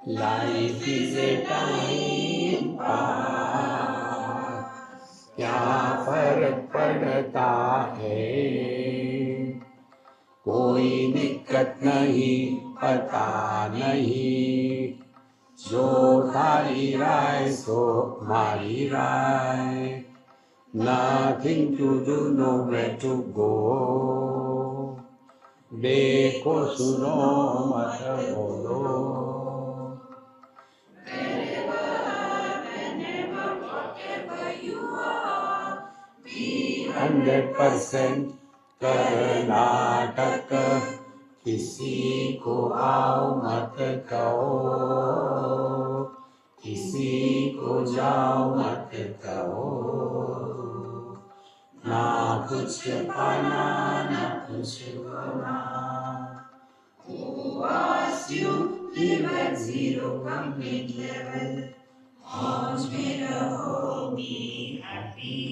Life is a time pass, क्या फर्क पड़ता है, कोई दिक्कत नहीं, पता नहीं, जो थारी राय सो मारी राय, nothing to do, nowhere to go, देखो सुनो मत बोलो. 100% कर्नाटक, किसी को आओ मत कहो, किसी को जाओ मत कहो, ना कुछ पाना ना कुछ खोना. Who asked you live at zero complete level? Pause में रहो, be happy.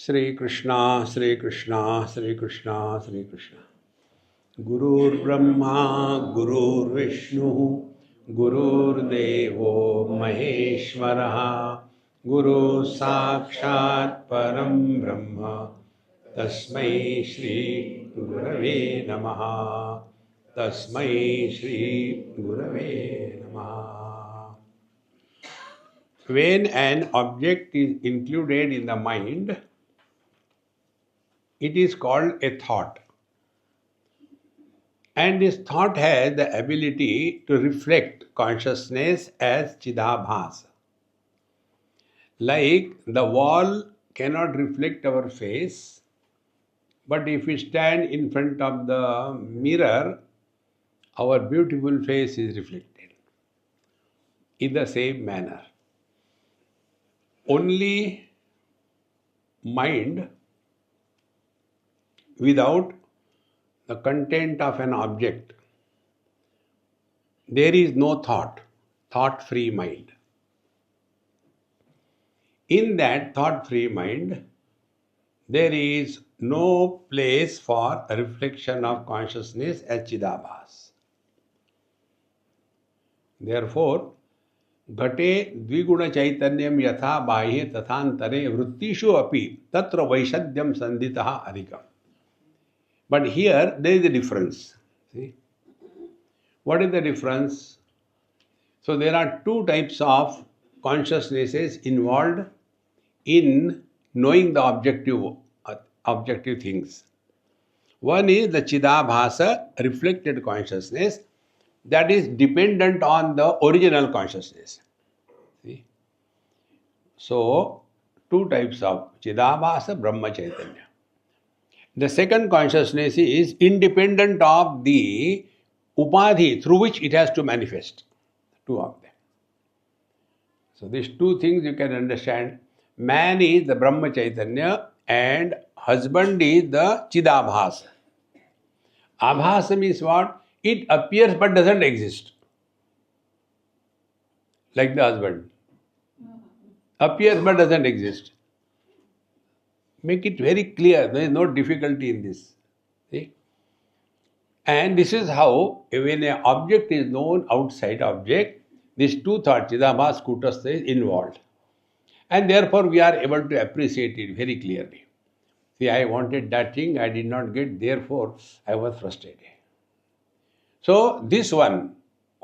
Shri Krishna, Shri Krishna, Shri Krishna, Shri Krishna. Gurur Brahma, Gurur Vishnu, Gurur Devo Maheshwaraha, Guru Sakshat Param Brahma, Tasmai Shri Gurave Namaha, Tasmai Shri Gurave Namaha. When an object is included in the mind, it is called a thought. And this thought has the ability to reflect consciousness as Chidabhas. Like the wall cannot reflect our face, but if we stand in front of the mirror, our beautiful face is reflected. In the same manner, only mind without the content of an object, there is no thought, thought-free mind. In that thought-free mind, there is no place for a reflection of consciousness as Chidabhas. Therefore, Ghate Dviguna Chaitanyam Yatha Bahye Tathantare Vrittishu Api Tatra Vaishadyam Sandhitaha Adhikam. But here there is a difference. See? What is the difference? So there are two types of consciousnesses involved in knowing the objective things. One is the Chidabhasa, reflected consciousness, that is dependent on the original consciousness. See? So, two types of Chidabhasa, Brahma Chaitanya. The second consciousness is independent of the upadhi through which it has to manifest. Two of them. So these two things you can understand. Man is the Brahma Chaitanya and husband is the Chidabhasa. Abhasa means what? It appears but doesn't exist. Like the husband. Appears but doesn't exist. Make it very clear. There is no difficulty in this. See? And this is how, when an object is known outside object, these two thoughts, Chidabhasa, Kutastha, is involved. And therefore we are able to appreciate it very clearly. See, I wanted that thing, I did not get, therefore I was frustrated. So this one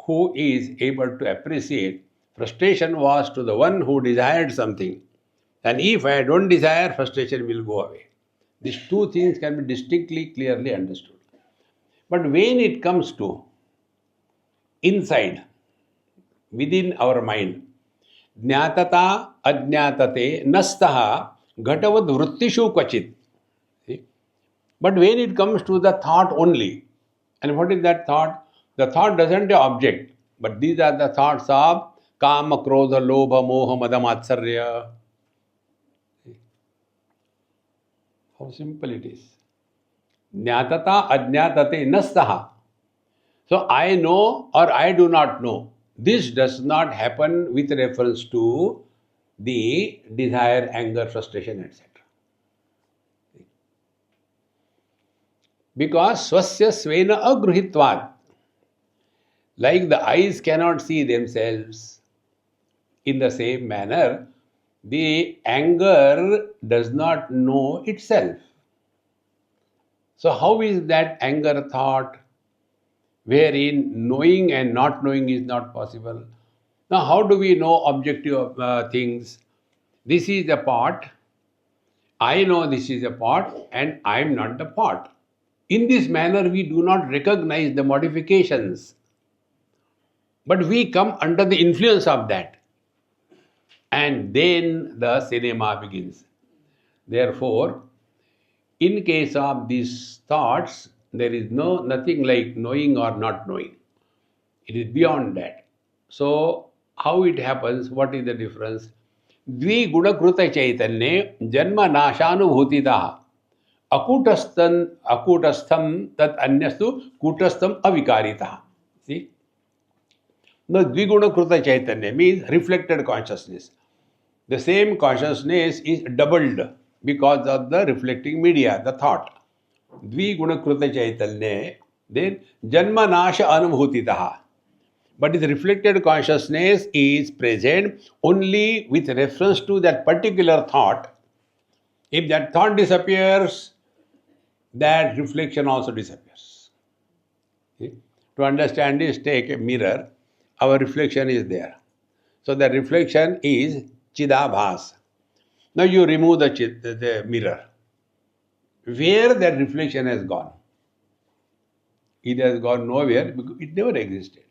who is able to appreciate, frustration was to the one who desired something. And if I don't desire, frustration will go away. These two things can be distinctly, clearly understood. But when it comes to inside, within our mind, Jnatata ajnatate nastaha ghatavad vrittishu kvachit. But when it comes to the thought only, and what is that thought? The thought doesn't have object, but these are the thoughts of kama, krodha, lobha, moha, mada, matsarya. How simple it is. Jnatata ajnatate nastaha. So I know or I do not know. This does not happen with reference to the desire, anger, frustration, etc. Because swasya svena agruhitvat. Like the eyes cannot see themselves, in the same manner, the anger does not know itself. So, how is that anger thought, wherein knowing and not knowing is not possible? Now, how do we know objective things? This is a pot. I know this is a pot, and I am not the pot. In this manner, we do not recognize the modifications, but we come under the influence of that. And then the cinema begins. Therefore, in case of these thoughts, there is nothing like knowing or not knowing. It is beyond that. So, how it happens? What is the difference? द्विगुणकृत चैतन्ये जन्म नाशानुभूतितः अकूटस्थम तत् अन्यस्तु कूटस्थम अविकारितः. See? The Dviguna Chaitanya means reflected consciousness. The same consciousness is doubled because of the reflecting media, the thought. Dviguna Chaitanya, then Janma Nasha Anubhutitaha. But the reflected consciousness is present only with reference to that particular thought. If that thought disappears, that reflection also disappears. See? To understand this, take a mirror. Our reflection is there. So the reflection is Chidabhas. Now you remove the mirror. Where that reflection has gone? It has gone nowhere because it never existed.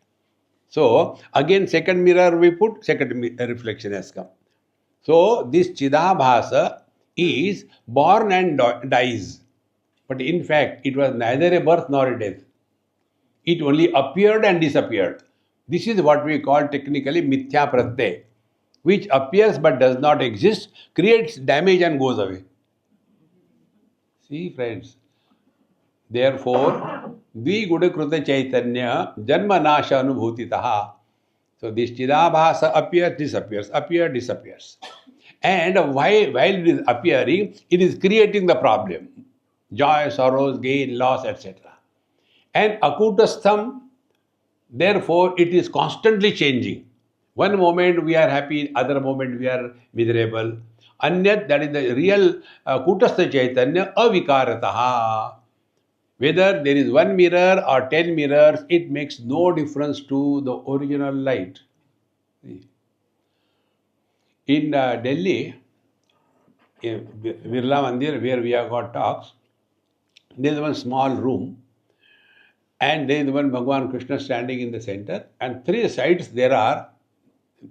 So again second mirror we put, second reflection has come. So this Chidabhasa is born and dies. But in fact it was neither a birth nor a death. It only appeared and disappeared. This is what we call technically mithya pratyay, which appears but does not exist, creates damage and goes away. See, friends. Therefore, Dvigudakruta Chaitanya Janma Nasha Anubhutitaha. So this Chidabhasa appears, disappears. And while it is appearing, it is creating the problem. Joy, sorrows, gain, loss, etc. And Akutastham, therefore, it is constantly changing. One moment we are happy, other moment we are miserable. Anyat, that is the real Kutastha Chaitanya, avikarataha. Whether there is one mirror or 10 mirrors, it makes no difference to the original light. In Delhi, in Birla Mandir, where we have got talks, there is one small room. And there is one Bhagavan Krishna standing in the center, and three sides there are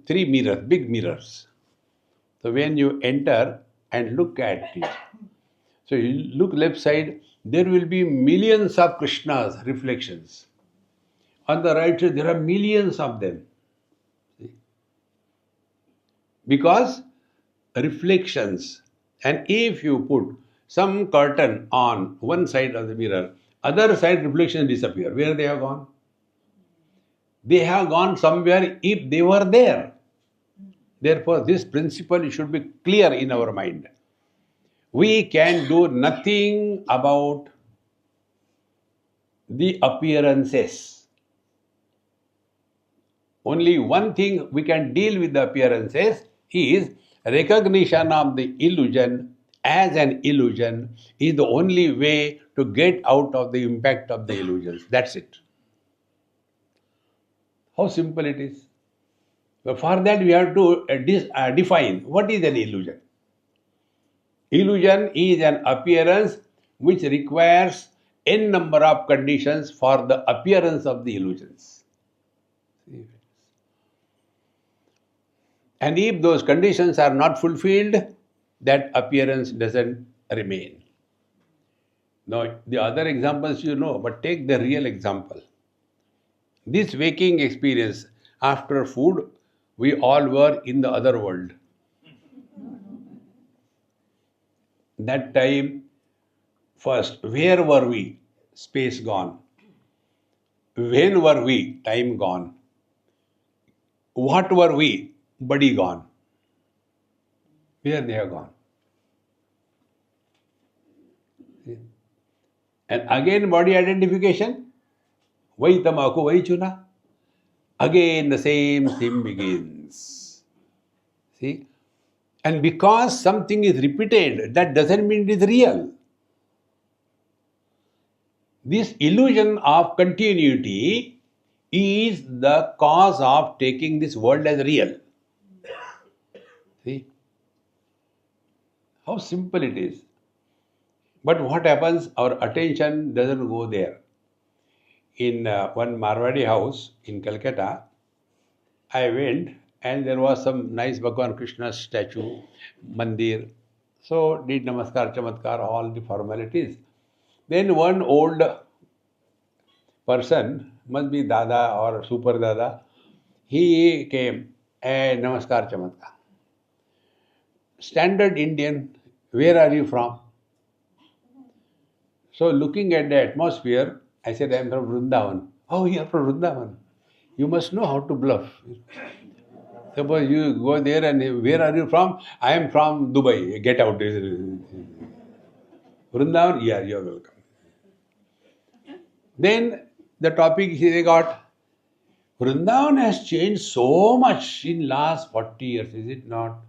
three mirrors, big mirrors. So when you enter and look at it, so you look left side, there will be millions of Krishna's reflections. On the right side, there are millions of them. Because reflections, and if you put some curtain on one side of the mirror, other side reflections disappear. Where they have gone? They have gone somewhere if they were there. Therefore, this principle should be clear in our mind. We can do nothing about the appearances. Only one thing we can deal with the appearances is recognition of the illusion as an illusion is the only way to get out of the impact of the illusions. That's it. How simple it is. But for that we have to define what is an illusion. Illusion is an appearance which requires n number of conditions for the appearance of the illusions. And if those conditions are not fulfilled, that appearance doesn't remain. Now, the other examples you know, but take the real example. This waking experience, after food, we all were in the other world. That time, first, where were we? Space gone. When were we? Time gone. What were we? Body gone. Where they have gone? And again body identification, wahi tamaku, wahi chuna. Again the same thing begins. See? And because something is repeated, that doesn't mean it is real. This illusion of continuity is the cause of taking this world as real. See? How simple it is. But what happens? Our attention doesn't go there. In one Marwadi house in Calcutta, I went and there was some nice Bhagwan Krishna statue, mandir. So did namaskar, chamatkar, all the formalities. Then one old person, must be Dada or Super Dada, he came and namaskar, chamatkar. Standard Indian, where are you from? So looking at the atmosphere, I said, I am from Vrindavan. Oh, you are from Vrindavan. You must know how to bluff. Suppose you go there and where are you from? I am from Dubai. Get out. Vrindavan? Yeah, you are welcome. Then the topic they got, Vrindavan has changed so much in last 40 years, is it not?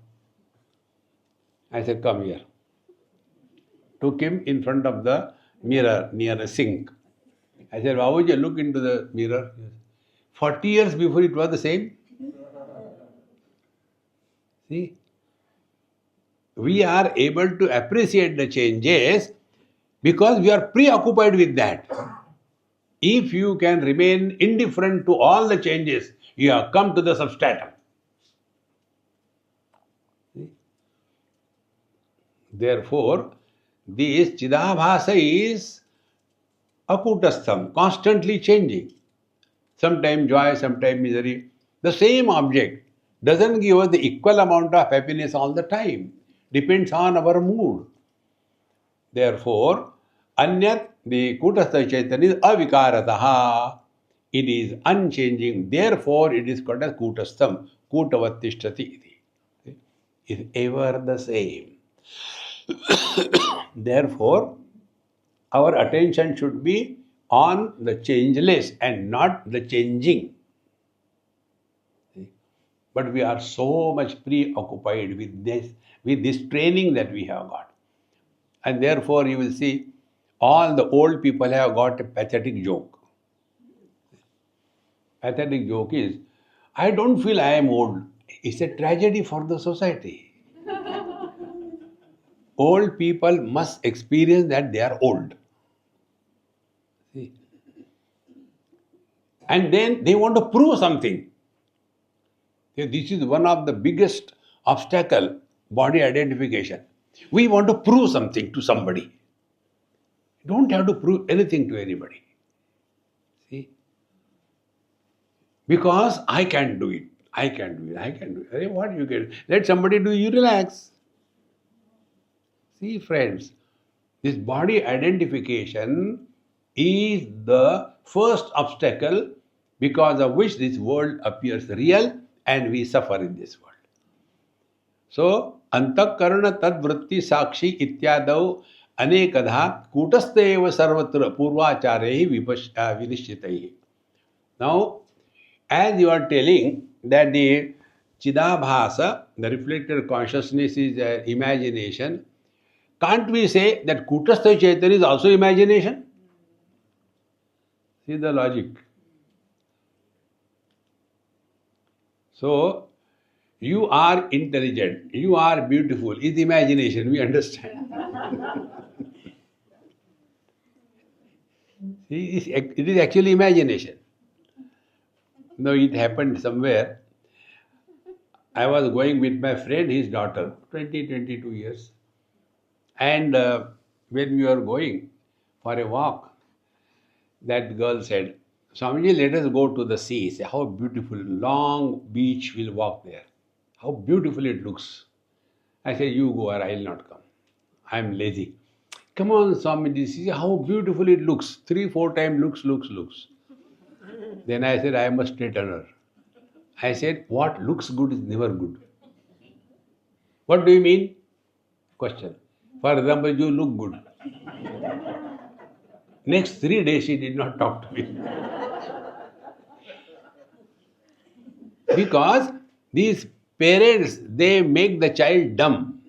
I said, come here. Took him in front of the mirror near a sink. I said, Babuji, look into the mirror. 40 years before it was the same. See? We are able to appreciate the changes because we are preoccupied with that. If you can remain indifferent to all the changes, you have come to the substratum. See? Therefore, this Chidabhasa is akutastham, constantly changing. Sometimes joy, sometimes misery. The same object doesn't give us the equal amount of happiness all the time. Depends on our mood. Therefore, Anyat, the Kutastha Chaitanya is avikarataha. It is unchanging. Therefore, it is called as Kutastham. Kutavattishtati. It is ever the same. Therefore, our attention should be on the changeless and not the changing. But we are so much preoccupied with this training that we have got. And therefore, you will see all the old people have got a pathetic joke. Pathetic joke is, I don't feel I am old. It's a tragedy for the society. Old people must experience that they are old. See? And then they want to prove something. This is one of the biggest obstacle, body identification. We want to prove something to somebody. You don't have to prove anything to anybody. See? Because I can do it. I can do it. I can do it. Hey, what you can? Let somebody do, you relax. See, friends, this body identification is the first obstacle because of which this world appears real and we suffer in this world. So, antakarana tadvritti sakshi ityadau anekadha kutasteva sarvatra purvacharehi vinishchitahi. Now, as you are telling that the Chidabhasa, the reflected consciousness is imagination, can't we say that Kutastha Chaitanya is also imagination? See the logic. So, you are intelligent, you are beautiful, is imagination, we understand. See, it is actually imagination. No, it happened somewhere. I was going with my friend, his daughter, 22 years. And when we were going for a walk, that girl said, Swamiji, let us go to the sea. Say, how beautiful, long beach, we'll walk there. How beautiful it looks. I said, you go or I will not come. I am lazy. Come on, Swamiji, see how beautiful it looks. 3-4 times looks. Then I said, I am a straightener. I said, what looks good is never good. What do you mean? Question. For example, you look good. Next 3 days she did not talk to me. Because these parents, they make the child dumb.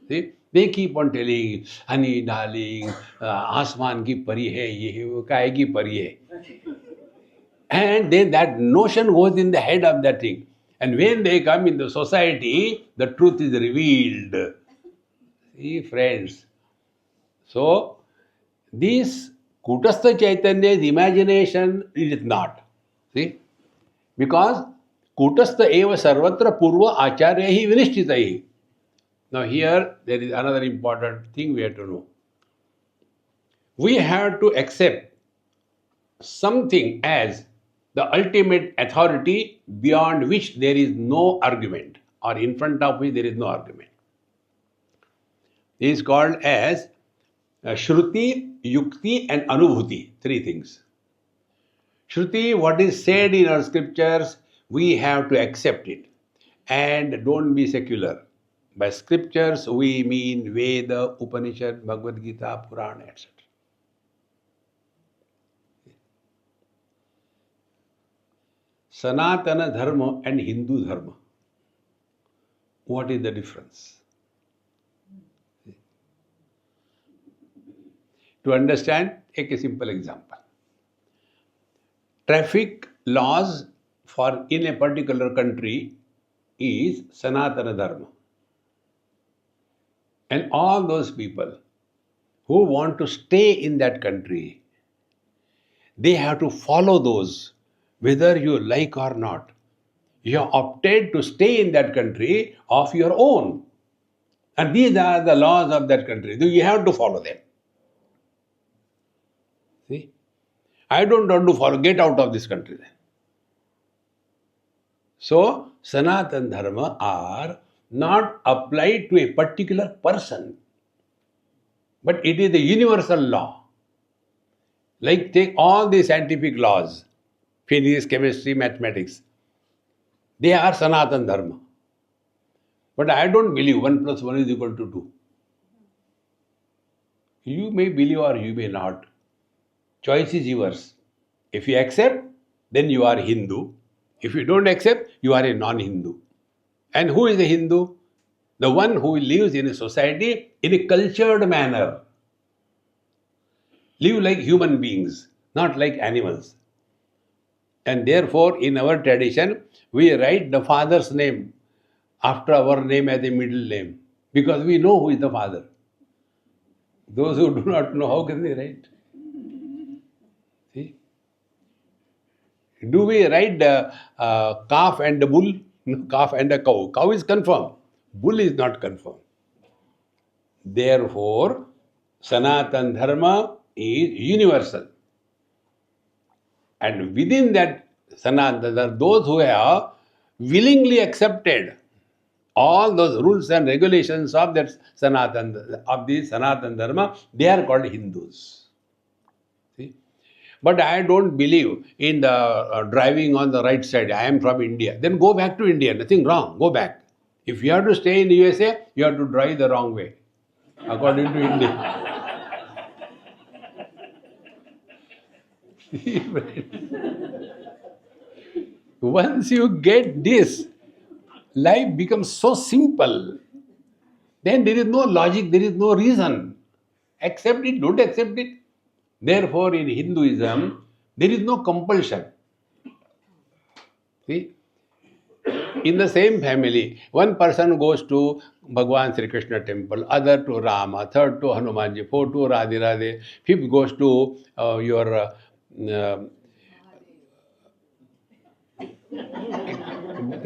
See? They keep on telling, honey, darling, आसमान की परी है, ये है, वो काय की परी है. And then that notion goes in the head of that thing. And when they come in the society, the truth is revealed. See, friends. So, this Kutastha Chaitanya's imagination is not. See? Because Kutastha eva sarvatra purva acharya hi vinishtitahi. Now here there is another important thing we have to know. We have to accept something as the ultimate authority beyond which there is no argument, or in front of which there is no argument. It is called as Shruti, Yukti and Anubhuti. 3 things. Shruti, what is said in our scriptures, we have to accept it. And don't be secular. By scriptures, we mean Veda, Upanishad, Bhagavad Gita, Purana, etc. Sanatana Dharma and Hindu Dharma. What is the difference? To understand, take a simple example. Traffic laws for in a particular country is Sanatana Dharma. And all those people who want to stay in that country, they have to follow those, whether you like or not. You have opted to stay in that country of your own. And these are the laws of that country. So you have to follow them. See? I don't want to follow. Get out of this country then. So, Sanatana Dharma are not applied to a particular person, but it is the universal law. Like take all the scientific laws, physics, chemistry, mathematics. They are Sanatana Dharma. But I don't believe 1 plus 1 is equal to 2. You may believe or you may not. Choice is yours. If you accept, then you are Hindu. If you don't accept, you are a non-Hindu. And who is a Hindu? The one who lives in a society in a cultured manner. Live like human beings, not like animals. And therefore, in our tradition, we write the father's name after our name as a middle name. Because we know who is the father. Those who do not know, how can they write? See? Do we write the calf and the bull? No, calf and the cow. Cow is confirmed. Bull is not confirmed. Therefore, Sanatana Dharma is universal. And within that Sanatana Dharma, those who have willingly accepted all those rules and regulations of that Sanatana Dharma, they are called Hindus. See? But I don't believe in the driving on the right side. I am from India. Then go back to India. Nothing wrong. Go back. If you have to stay in the USA, you have to drive the wrong way, according to India. Once you get this, life becomes so simple. Then there is no logic, there is no reason. Accept it, don't accept it. Therefore, in Hinduism, there is no compulsion. See? In the same family, one person goes to Bhagwan Sri Krishna temple, other to Rama, third to Hanumanji, fourth to Radhe Radhe, fifth goes to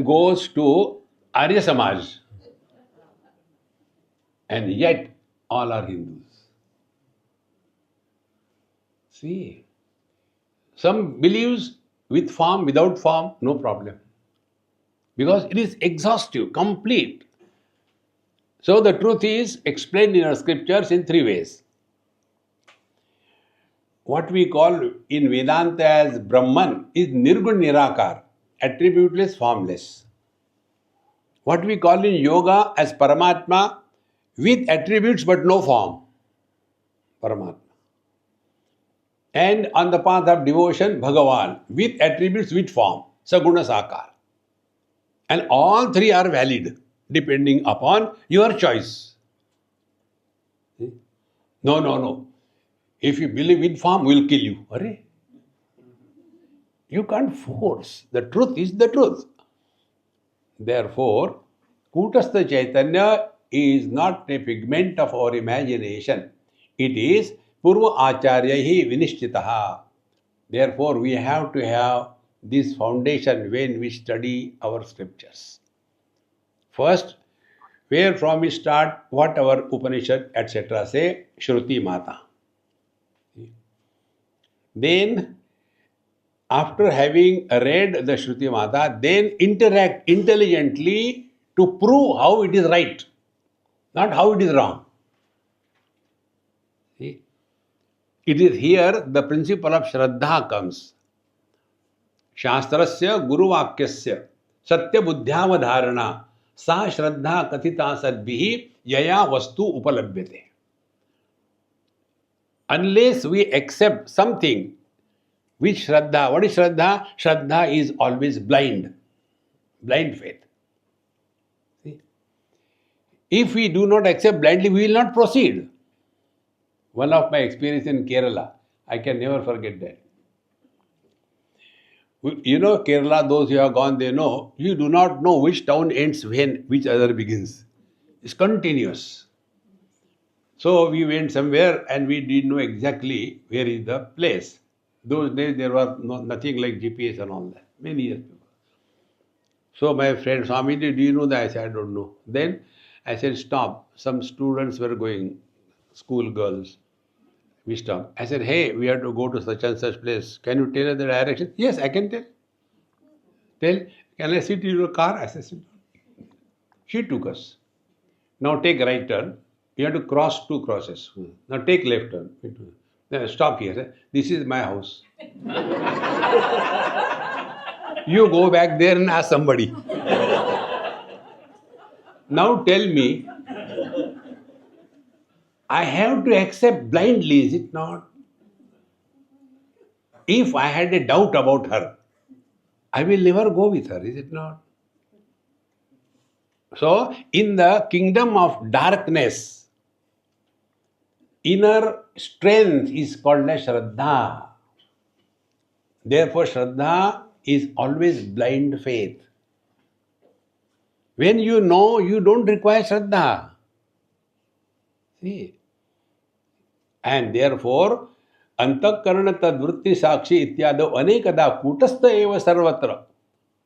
goes to Arya Samaj. And yet, all are Hindus. See, some believes with form, without form, no problem. Because it is exhaustive, complete. So the truth is explained in our scriptures in 3 ways. What we call in Vedanta as Brahman is Nirgun Nirakar, attributeless, formless. What we call in Yoga as Paramatma, with attributes but no form. Paramatma. and on the path of devotion, Bhagavan, with attributes, with form, Saguna Sakar. And all three are valid depending upon your choice. No, no, no. If you believe in form, we'll kill you. Arre? You can't force. The truth is the truth. Therefore, Kutastha Chaitanya is not a figment of our imagination. It is Purva Acharyahi Vinishtitaha. Therefore, we have to have this foundation when we study our scriptures. First, where from we start, what our Upanishad, etc. say, Shruti Mata. Then, after having read the Shruti Mata, then interact intelligently to prove how it is right, not how it is wrong. See? It is here the principle of Shraddha comes. Shastrasya Guruvakyasya Satya Buddhyavadharana Sa Shraddha Kathita Sadbihi Yaya Vastu Upalabhyate. Unless we accept something with Shraddha, what is Shraddha? Shraddha is always blind faith. See? If we do not accept blindly, we will not proceed. One of my experience in Kerala, I can never forget that. You know, Kerala, those who have gone, they know, you do not know which town ends when, which other begins. It's continuous. So we went somewhere and we didn't know exactly where is the place. Those days there was nothing like GPS and all that. Many years ago. So my friend Swami, do you know that? I said, I don't know. Then I said, stop. Some students were going, school girls. We stopped. I said, hey, we have to go to such and such place. Can you tell us the direction? Yes, I can tell. Tell, can I sit in your car? I said, sit. She took us. Now take right turn. You have to cross 2 crosses. Now take left turn. Now stop here. This is my house. You go back there and ask somebody. Now tell me, I have to accept blindly, is it not? If I had a doubt about her, I will never go with her, is it not? So, in the kingdom of darkness, inner strength is called as Shraddha. Therefore, Shraddha is always blind faith. When you know, you don't require Shraddha. See? And therefore, Antakarana Tadvritti Sakshi Ityado Anekada Kutastha Eva Sarvatra.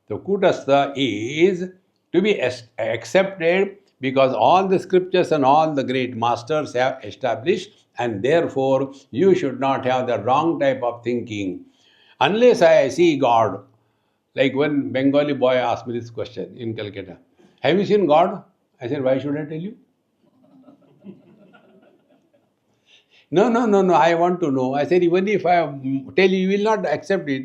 So, Kutastha is to be accepted because all the scriptures and all the great masters have established, and therefore you should not have the wrong type of thinking. Unless I see God, like one Bengali boy asked me this question in Calcutta, have you seen God? I said, why should I tell you? No, I want to know. I said, even if I tell you, you will not accept it.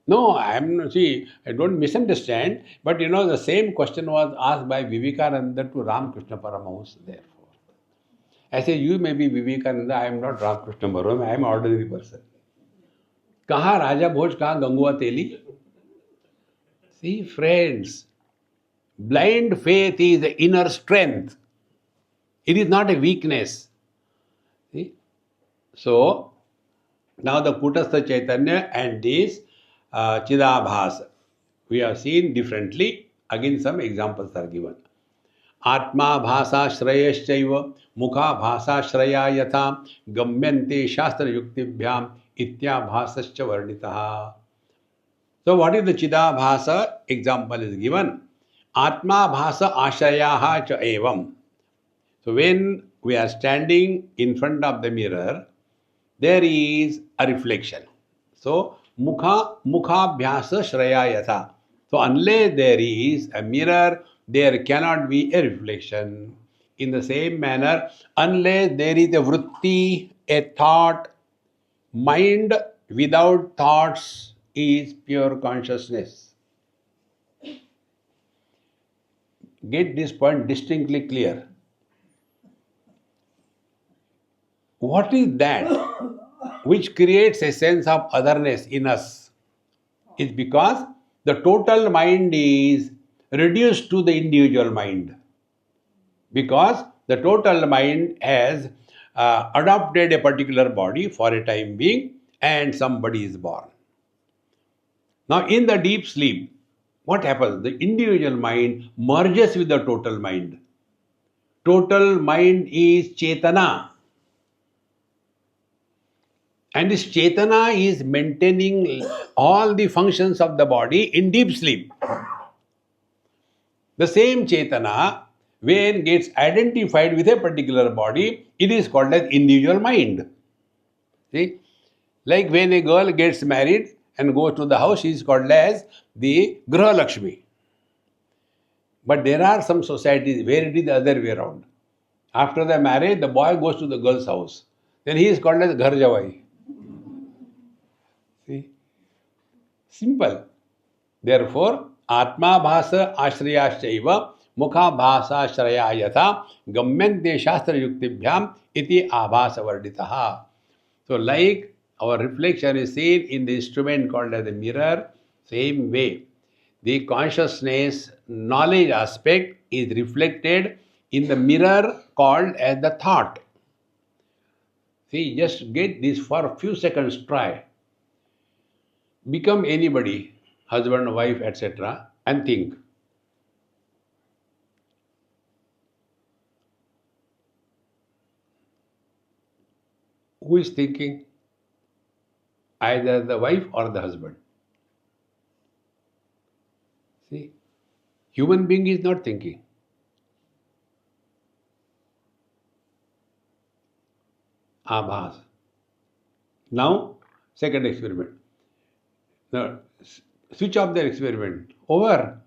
No, I don't misunderstand, but you know, the same question was asked by Vivekananda to Ramakrishna Paramahamsa, therefore. I say, you may be Vivekananda, I am not Ramakrishna Paramahamsa, I am an ordinary person. Kaha Raja Bhoj, kaha Gangua Teli? See, friends, blind faith is the inner strength. It is not a weakness. See? So, now the Kutastha Chaitanya and this Chidabhasa, we have seen differently. Again, some examples are given. Atma bhasa shrayashchaiva mukha bhasa shraya yatha gamyante shastra yuktibhyam itya bhasascha varnitaha. So, what is the Chidabhasa? Example is given. Atma bhasa ashayaha cha evam. So, when we are standing in front of the mirror, there is a reflection. So, mukhabhyasa shraya yatha. So, unless there is a mirror, there cannot be a reflection. In the same manner, unless there is a vritti, a thought, mind without thoughts is pure consciousness. Get this point distinctly clear. What is that? which creates a sense of otherness in us is because the total mind is reduced to the individual mind. Because the total mind has adopted a particular body for a time being and somebody is born. Now, in the deep sleep, what happens? The individual mind merges with the total mind. Total mind is Chetana. And this Chetana is maintaining all the functions of the body in deep sleep. The same Chetana, when gets identified with a particular body, it is called as individual mind. See? Like when a girl gets married and goes to the house, she is called as the Graha Lakshmi. But there are some societies where it is the other way around. After the marriage, the boy goes to the girl's house. Then he is called as Ghar Jawai. See? Simple. Therefore, Atma Bhasa Ashrayashchaiva Mukha Bhasa Shraya Yatha Gamyante Shastra Yuktibhyam Iti Abhasa Varditaha. So, like our reflection is seen in the instrument called as the mirror, same way, the consciousness knowledge aspect is reflected in the mirror called as the thought. See, just get this for a few seconds, try. Become anybody, husband, wife, etc., and think. Who is thinking? Either the wife or the husband. See, human being is not thinking. Abhas. Now, second experiment. Now, switch off the experiment. Over.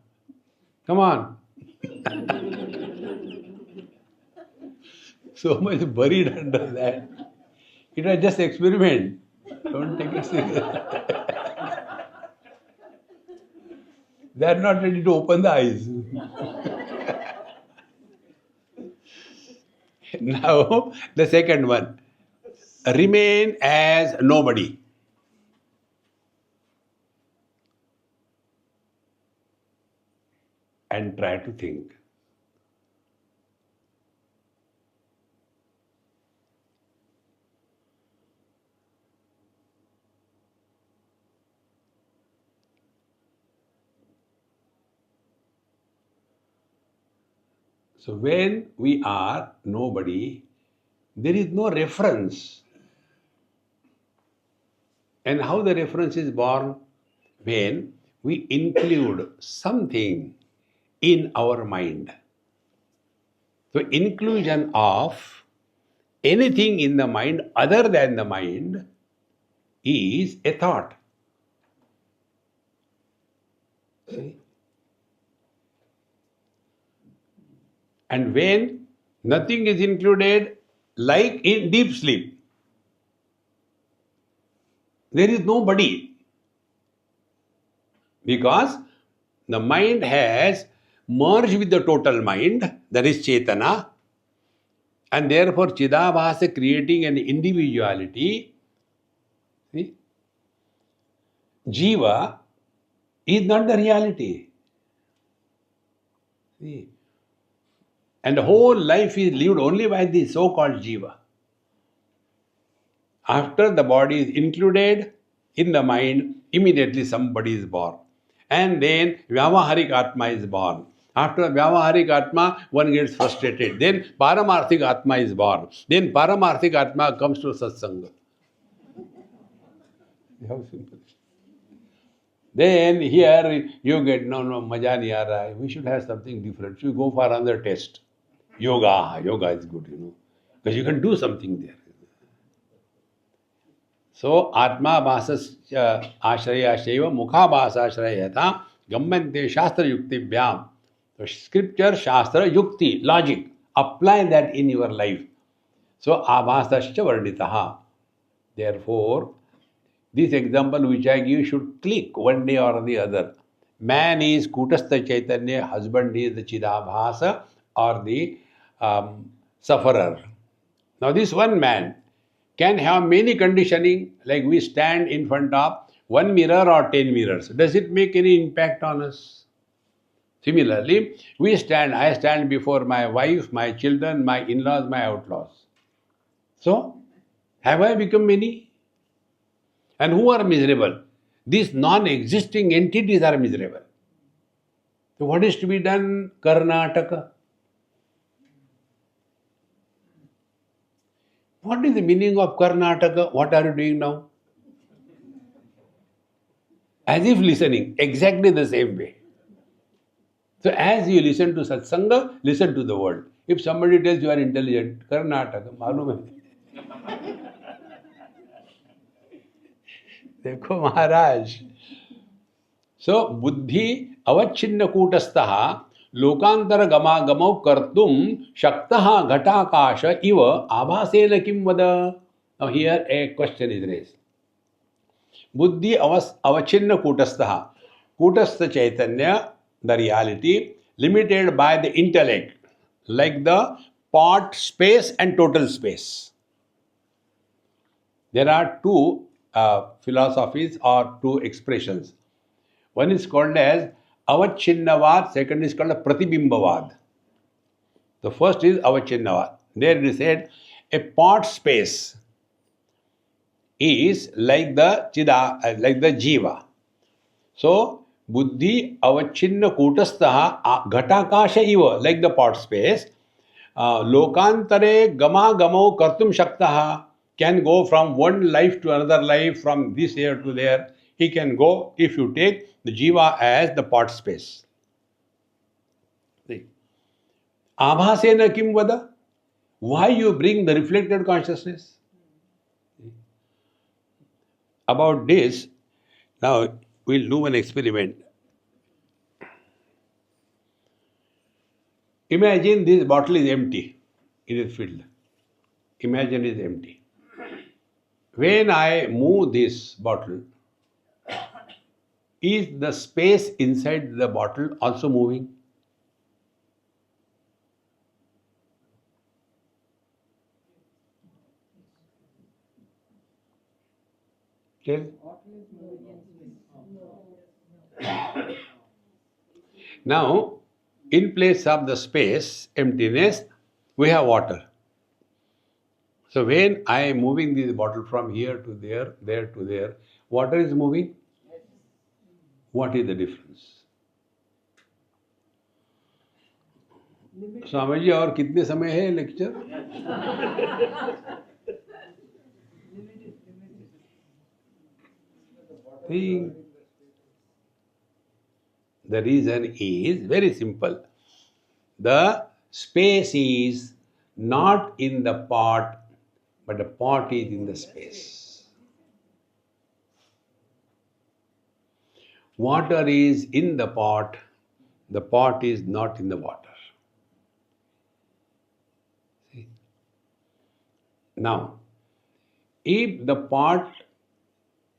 Come on. So much buried under that. It was just experiment. Don't take it seriously. They are not ready to open the eyes. Now, the second one. Remain as nobody. And try to think. So when we are nobody, there is no reference. And how the reference is born? When we include something in our mind. So inclusion of anything in the mind other than the mind is a thought. See? And when nothing is included, like in deep sleep, there is nobody. Because the mind has merged with the total mind, that is Chetana, and therefore Chidabhasa creating an individuality. See? Jiva is not the reality. See? And the whole life is lived only by the so-called Jiva. After the body is included in the mind, immediately somebody is born. And then Vyavaharik Atma is born. After Vyavaharik Atma, one gets frustrated. Then Paramarthik Atma is born. Then Paramarthik Atma comes to Satsanga. How simple. Then here you get, no, maja nahi aa raha hai. We should have something different. You go for another test. Yoga is good, because you can do something there. So, Atma Bhasas Ashraya Shaiva Mukha Bhasa Ashrayata Gammante Shastra Yukti Bhyam. So, scripture, Shastra, Yukti, logic. Apply that in your life. So, Abhasascha Varditaha. Therefore, this example which I give should click one day or the other. Man is Kutastha Chaitanya, husband is the Chidabhasa or the sufferer. Now, this one man can have many conditioning, like we stand in front of one mirror or 10 mirrors. Does it make any impact on us? Similarly, I stand before my wife, my children, my in-laws, my outlaws. So, have I become many? And who are miserable? These non-existing entities are miserable. So what is to be done? Karnataka. What is the meaning of Karnataka? What are you doing now? As if listening, exactly the same way. So as you listen to satsanga, listen to the word. If somebody tells you are intelligent, Karnataka, मालूम है? देखो महाराज. So buddhi avachinna kutastha लोकांतर गमागमौ कर्तुम शक्तः घटाकाश इव आभासेन किं वद. Now here a question is raised. Buddhi avachinna kutastha. Kutastha Chaitanya, the reality, limited by the intellect, like the part space and total space. There are two philosophies or two expressions. One is called as Avacchinnavad, second is called Pratibimbavad. The first is Avacchinnavad. There it is said, a part space is like the jiva. So, buddhi avachinna kutastaha ghatakasha iva, like the part space, lokantare gama gamo kartum shaktaha, can go from one life to another life, from this here to there. He can go if you take the jiva as the part space. Abhasena kim vada? Why you bring the reflected consciousness? About this, now we'll do an experiment. Imagine this bottle is empty. It is filled. Imagine it is empty. When I move this bottle, is the space inside the bottle also moving? Tell. Now, in place of the space, emptiness, we have water. So when I am moving this bottle from here to there, there to there, water is moving. What is the difference? Swami ji और कितने समय है lecture? The reason is very simple. The space is not in the pot, but the pot is in the space. Water is in the pot is not in the water. See? Now, if the pot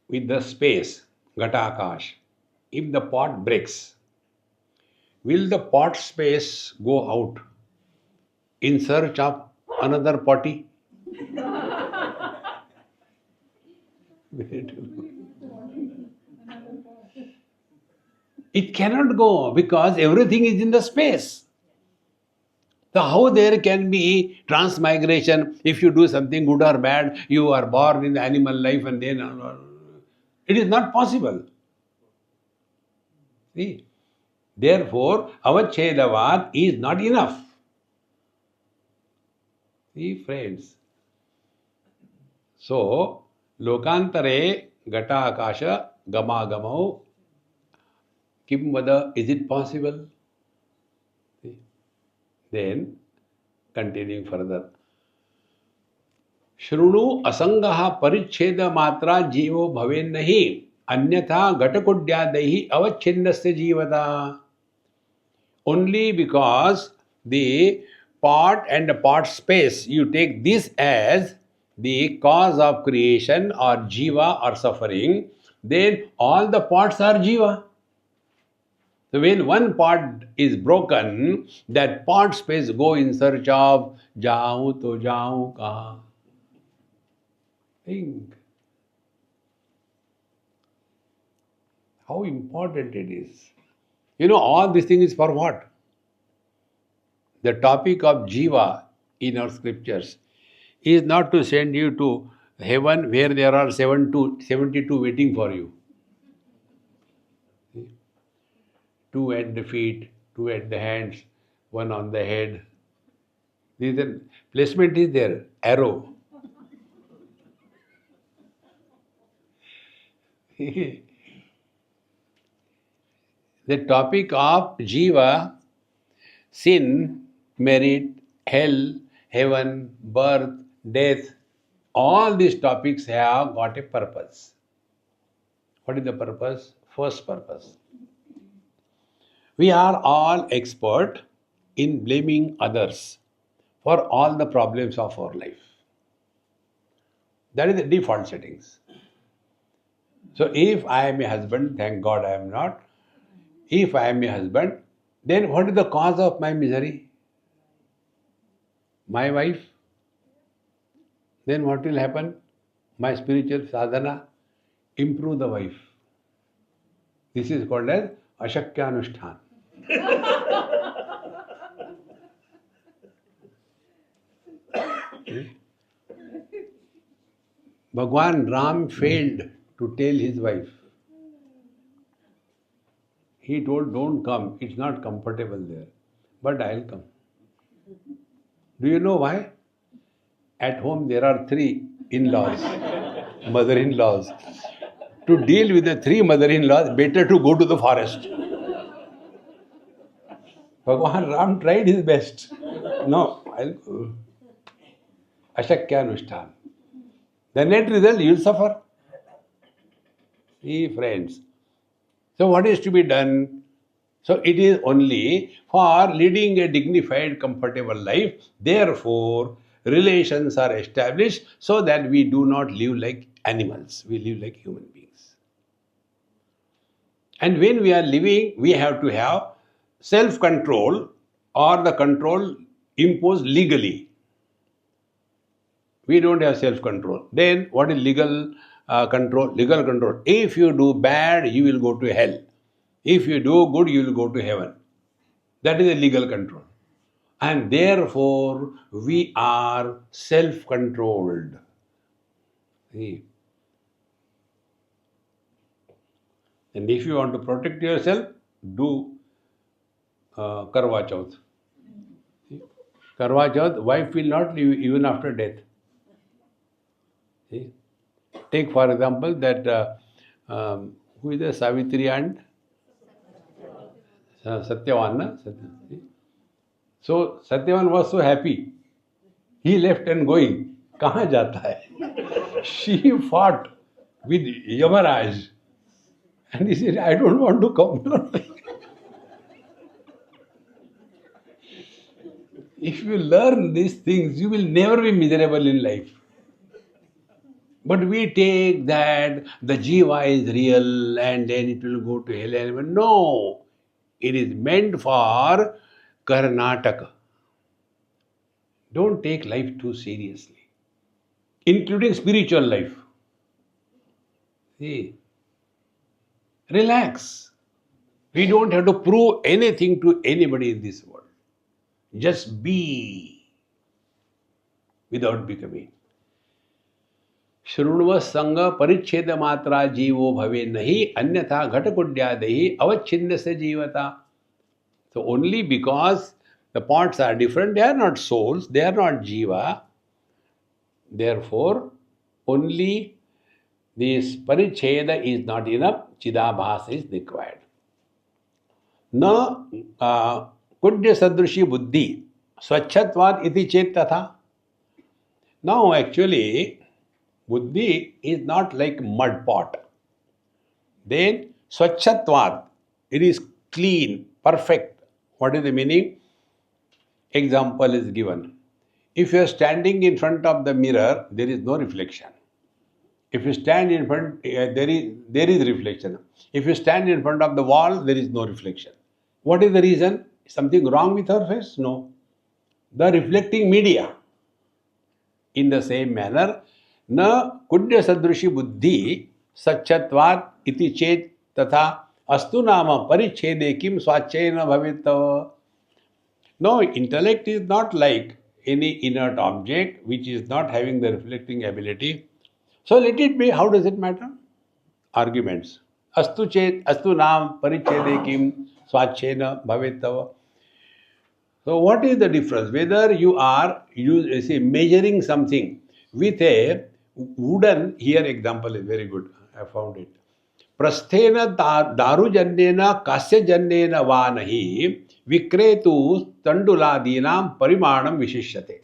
with the space, Ghatakash, if the pot breaks, will the pot space go out in search of another potty? It cannot go because everything is in the space. So how there can be transmigration? If you do something good or bad, you are born in the animal life and then it is not possible. See? Therefore, avachedavad is not enough. See, friends. So, lokantare gata akasha gamagamau kim vada, is it possible? See? Then, continuing further. Shrunu asangaha paricheda matra jivo bhaven nahi अन्यथा घटकुड्यादहि avacchinnasya jivada. Only because the part and the part space, you take this as the cause of creation or jiva or suffering, then all the parts are jiva. So when one part is broken, that part space go in search of jaun to jaun kaha. Think how important it is. All this thing is for what? The topic of Jiva in our scriptures is not to send you to heaven where there are 72 waiting for you. Two at the feet, two at the hands, one on the head. The placement is there, arrow. The topic of Jiva, sin, merit, hell, heaven, birth, death, all these topics have got a purpose. What is the purpose? First purpose. We are all expert in blaming others for all the problems of our life. That is the default settings. So if I am a husband, thank God I am not. If I am a husband, then what is the cause of my misery? My wife. Then what will happen? My spiritual sadhana, improve the wife. This is called as Ashakyanushthan. Bhagwan Ram failed to tell his wife. He told, don't come, it's not comfortable there. But I'll come. Do you know why? At home there are 3 in-laws, mother-in-laws. To deal with the 3 mother-in-laws, better to go to the forest. Bhagwan Ram tried his best. No, I'll go. Ashakyanushthan. The net result, you'll suffer. See, friends. So what is to be done? So it is only for leading a dignified, comfortable life. Therefore, relations are established so that we do not live like animals. We live like human beings. And when we are living, we have to have self-control or the control imposed legally. We don't have self-control. Then what is legal control? Legal control. If you do bad, you will go to hell. If you do good, you will go to heaven. That is a legal control. And therefore, we are self-controlled. See? And if you want to protect yourself, do Karwa Chauth. Karwa Chauth, wife will not leave even after death. See? Take for example that who is the Savitri aunt? Satyavan. Na? So Satyavan was so happy. He left and going. Kahan jata hai? She fought with Yamaraj. And he said, I don't want to come. If you learn these things, you will never be miserable in life. But we take that the Jiva is real and then it will go to hell. No, it is meant for Karnataka. Don't take life too seriously, including spiritual life. See, relax. We don't have to prove anything to anybody in this world. Just be without becoming. शृण्व संग परिच्छेद मात्रा जीवो भवे नहीं अन्यथा घटकुड्यादहि अवच्छिन्न से जीवता. So only because the parts are different, they are not souls, they are not jiva. Therefore, only this paricheda is not enough, chidabhas is required. Na kudya sadrushi buddhi swachhatvad iti chet tatha. Now actually, buddhi is not like mud pot. Then swachhatvad, it is clean, perfect. What is the meaning? Example is given. If you are standing in front of the mirror, there is no reflection. If you stand in front, there is reflection. If you stand in front of the wall, there is no reflection. What is the reason? Something wrong with our face? No. The reflecting media. In the same manner, न कुड्य सदृशी बुद्धि सच्चत्वात् इति चेत तथा अस्तु नाम परिच्छेदे किम स्वाच्छेन भवेत्. No, intellect is not like any inert object which is not having the reflecting ability. So let it be. How does it matter? Arguments. Astu chet, astu nam, parichede kim, swachena bhavetava. So what is the difference? Whether you are measuring something with a wooden, here example is very good. I found it. Prasthena darujanyena kasyajanyena va nahi vikretu tanduladinam parimanam vishishyate.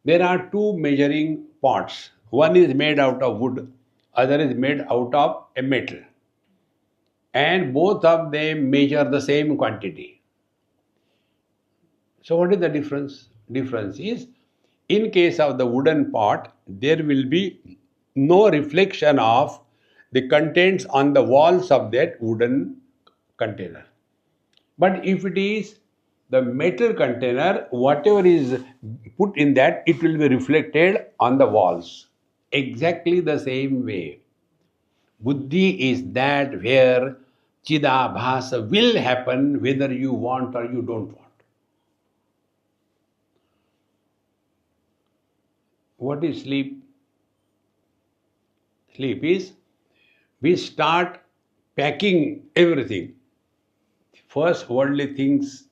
There are two measuring pots. One is made out of wood, other is made out of a metal. And both of them measure the same quantity. So what is the difference? Difference is, in case of the wooden pot, there will be no reflection of the contents on the walls of that wooden container. But if it is the metal container, whatever is put in that, it will be reflected on the walls. Exactly the same way. Buddhi is that where Chidabhasa will happen whether you want or you don't want. What is sleep? Sleep is we start packing everything. First, worldly things,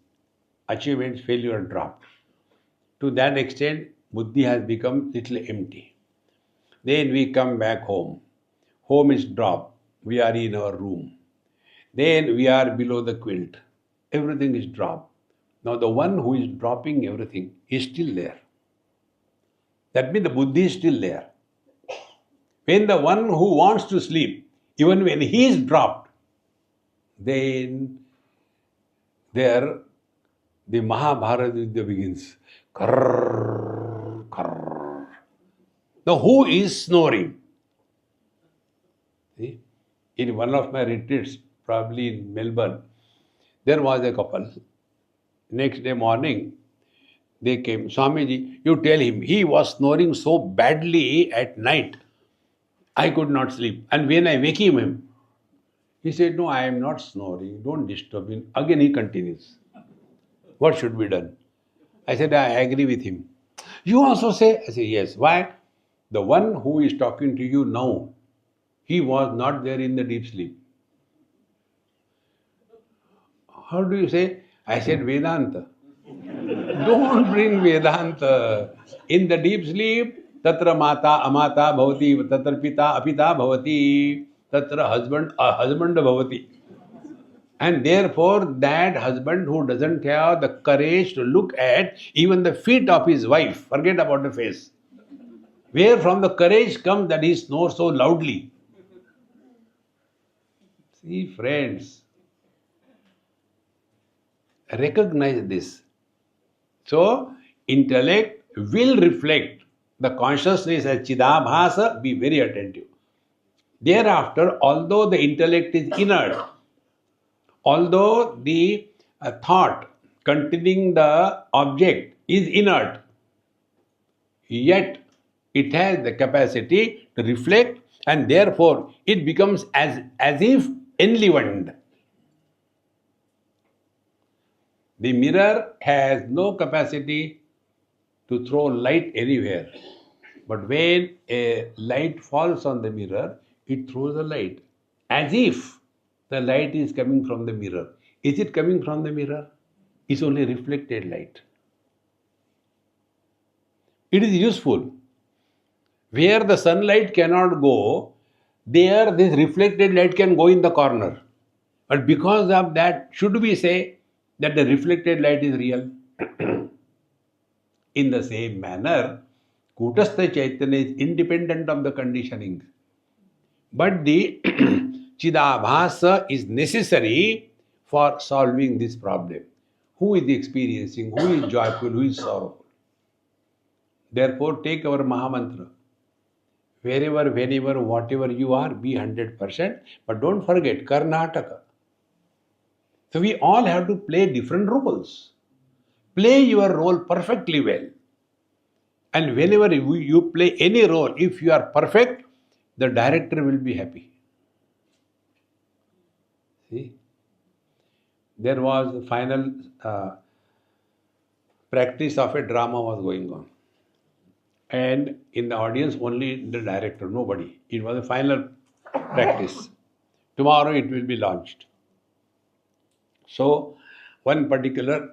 achievements, failure dropped. To that extent, buddhi has become little empty. Then we come back home. Home is dropped. We are in our room. Then we are below the quilt. Everything is dropped. Now the one who is dropping everything is still there. That means the buddhi is still there. When the one who wants to sleep, even when he is dropped, then there the Mahabharata Yuddha begins. Karrr, karrr. Now who is snoring? See? In one of my retreats, probably in Melbourne, there was a couple. Next day morning, they came. Swamiji, you tell him, he was snoring so badly at night, I could not sleep. And when I wake him, he said, no, I am not snoring. Don't disturb him. Again he continues. What should be done? I said, I agree with him. You also say? I said, yes. Why? The one who is talking to you now, he was not there in the deep sleep. How do you say? I said, Vedanta. Don't bring Vedanta. In the deep sleep, tatra mata amata bhavati, tatra pita apita bhavati, tatra husband bhavati. And therefore, that husband who doesn't have the courage to look at even the feet of his wife, forget about the face, where from the courage comes that he snores so loudly. See, friends, recognize this. So, intellect will reflect the consciousness as Chidabhasa, be very attentive. Thereafter, although the intellect is inert, although the thought containing the object is inert, yet it has the capacity to reflect, and therefore it becomes as if enlivened. The mirror has no capacity to throw light anywhere. But when a light falls on the mirror, it throws a light. As if the light is coming from the mirror. Is it coming from the mirror? It's only reflected light. It is useful. Where the sunlight cannot go, there this reflected light can go in the corner. But because of that, should we say that the reflected light is real? In the same manner, Kutastha Chaitanya is independent of the conditioning. But the Chidabhasa is necessary for solving this problem. Who is experiencing? Who is joyful? Who is sorrowful? Therefore, take our Mahamantra. Wherever, whenever, whatever you are, be 100%. But don't forget, Karnataka. So we all have to play different roles. Play your role perfectly well. And whenever you play any role, if you are perfect, the director will be happy. See, there was the final practice of a drama was going on. And in the audience, only the director, nobody. It was a final practice. Tomorrow it will be launched. So, one particular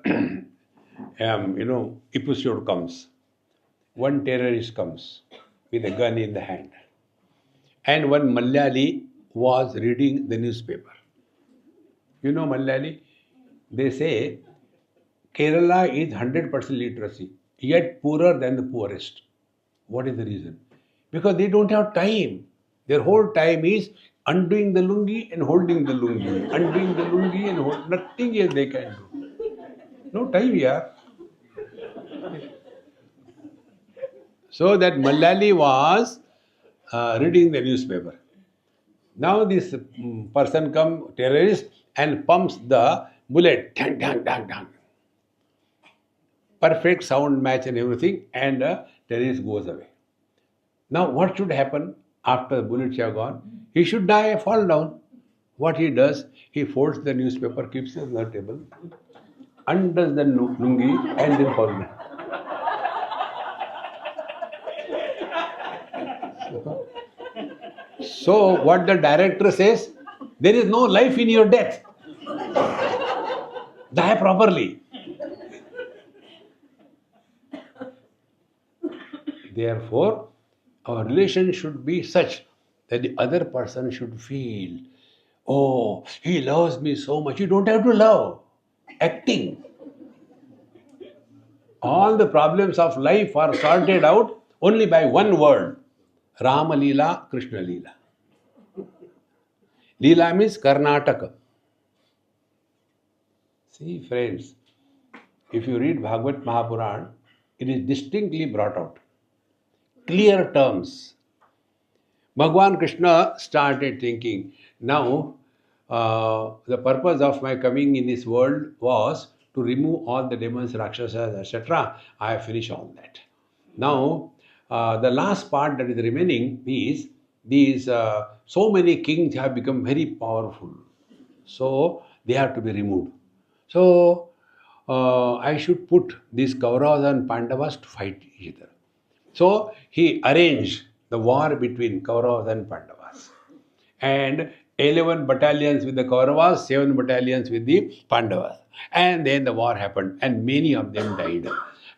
episode comes. One terrorist comes with a gun in the hand. And one Malayali was reading the newspaper. You know Malayali? They say Kerala is 100% literacy, yet poorer than the poorest. What is the reason? Because they don't have time. Their whole time is undoing the lungi and holding the lungi. Undoing the lungi and holding. Nothing else they can do. No time here. So that Malayali was reading the newspaper. Now this person come, terrorist, and pumps the bullet. Dang, dang, dang, dang. Perfect sound match and everything, and terrorist goes away. Now what should happen after the bullets have gone? He should die, fall down. What he does, he folds the newspaper, keeps it on the table, undoes the lungi, and then falls down. So what the director says, there is no life in your death. Die properly. Therefore, our relation should be such that the other person should feel, oh, he loves me so much. You don't have to love. Acting. All the problems of life are sorted out only by one word. Rama Leela, Krishna Leela. Leela means Karnataka. See, friends, if you read Bhagavad Mahapuran, it is distinctly brought out. Clear terms. Bhagwan Krishna started thinking, now the purpose of my coming in this world was to remove all the demons, rakshasas, etc. I have finished all that. Now, the last part that is remaining is these so many kings have become very powerful. So, they have to be removed. So, I should put these Kauravas and Pandavas to fight each other. So, he arranged the war between Kauravas and Pandavas. And 11 battalions with the Kauravas, 7 battalions with the Pandavas. And then the war happened and many of them died.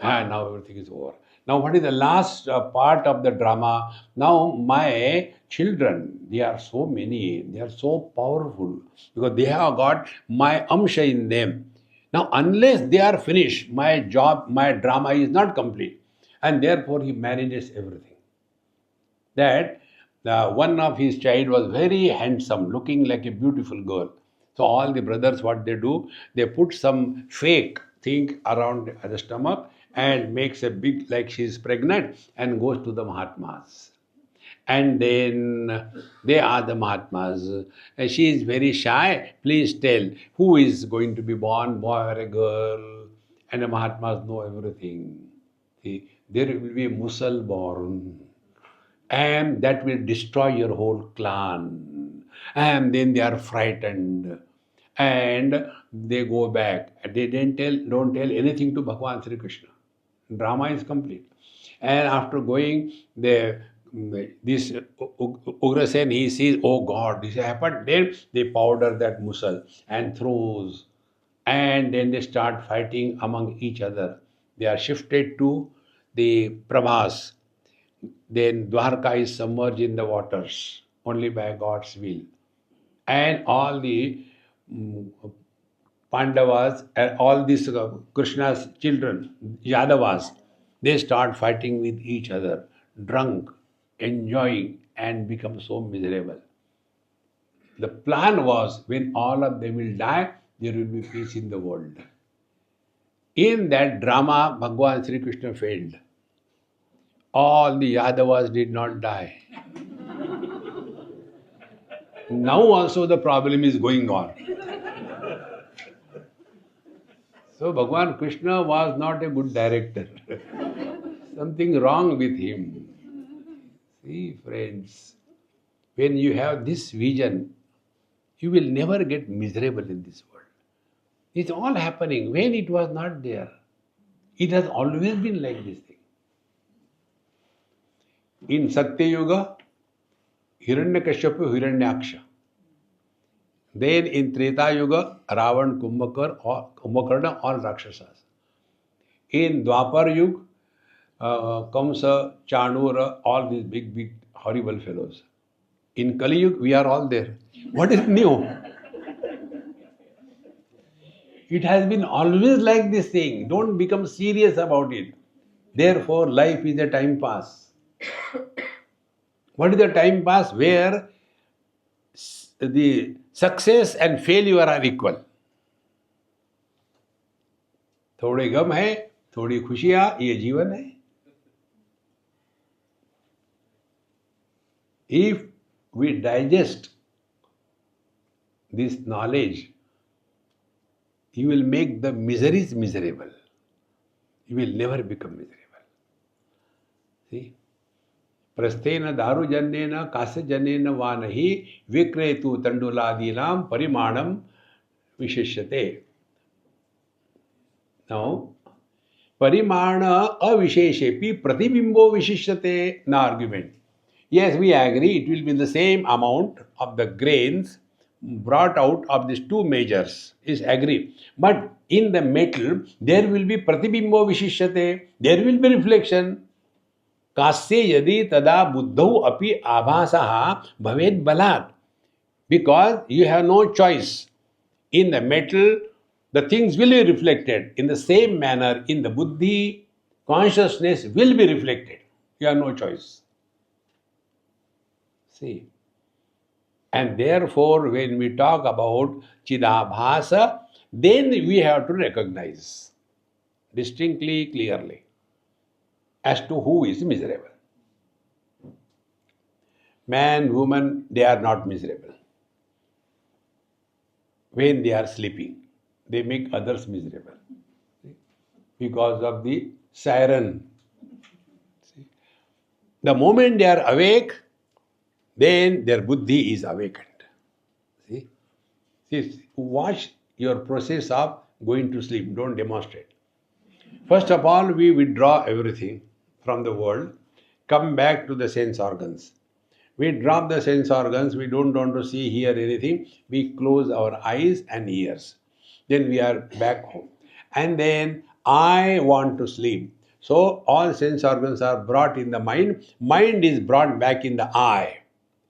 And now everything is over. Now what is the last part of the drama? Now my children, they are so many, they are so powerful because they have got my amsha in them. Now unless they are finished, my job, my drama is not complete. And therefore he manages everything. That one of his child was very handsome, looking like a beautiful girl. So all the brothers, what they do, they put some fake thing around the stomach and makes a big, like she is pregnant, and goes to the Mahatmas. And then they are the Mahatmas. She is very shy. Please tell who is going to be born, boy or a girl. And the Mahatmas know everything. See, there will be a Musal born. And that will destroy your whole clan. And then they are frightened. And they go back. They don't tell anything to Bhagavan Sri Krishna. Drama is complete. And after going, this Ugrasen, he sees, oh God, this happened. Then they powder that musal and throws. And then they start fighting among each other. They are shifted to the Prabhas. Then Dwarka is submerged in the waters only by God's will. And all the Pandavas and all these Krishna's children, Yadavas, they start fighting with each other, drunk, enjoying, and become so miserable. The plan was when all of them will die, there will be peace in the world. In that drama, Bhagavan Sri Krishna failed. All the Yadavas did not die. Now also the problem is going on. So Bhagavan Krishna was not a good director. something wrong with him. See, friends, when you have this vision, you will never get miserable in this world. It's all happening when it was not there. It has always been like this thing. In Satya Yuga, Hiranyakashipu, Hiranyaksha. Then in Treta Yuga, Ravan, Kumbhakarna, all Rakshasas. In Dwapar Yuga, Kamsa, Chanura, all these big, horrible fellows. In Kali Yuga, we are all there. What is new? It has been always like this thing. Don't become serious about it. Therefore, life is a time pass. What is the time pass? Where the success and failure are equal. थोड़े गम है, थोड़ी खुशियां, ये जीवन है. If we digest this knowledge, you will make the miseries miserable. You will never become miserable. See? प्रस्थेन दारुजन्येन कास्यजन्येन वा नहि विक्रेतु तंडुलादीनां परिमाणं विशिष्यते. Now, parimana avisheshepi pratibimbo vishishyate, no argument. Yes, we agree, it will be the same amount of the grains brought out of these two measures, is agree. But in the metal, there will be pratibimbo vishishyate, there will be reflection. Kasye yadi tada buddhau api abhasaha bhaved balat. Because you have no choice. In the metal, the things will be reflected. In the same manner, in the buddhi, consciousness will be reflected. You have no choice. See. And therefore, when we talk about Chidabhasa, then we have to recognize distinctly, clearly, as to who is miserable. Man, woman, they are not miserable. When they are sleeping, they make others miserable because of the siren. See? The moment they are awake, then their buddhi is awakened. See? See, watch your process of going to sleep. Don't demonstrate. First of all, we withdraw everything from the world, come back to the sense organs. We drop the sense organs, we don't want to see, hear anything. We close our eyes and ears. Then we are back home. And then I want to sleep. So all sense organs are brought in the mind. Mind is brought back in the I.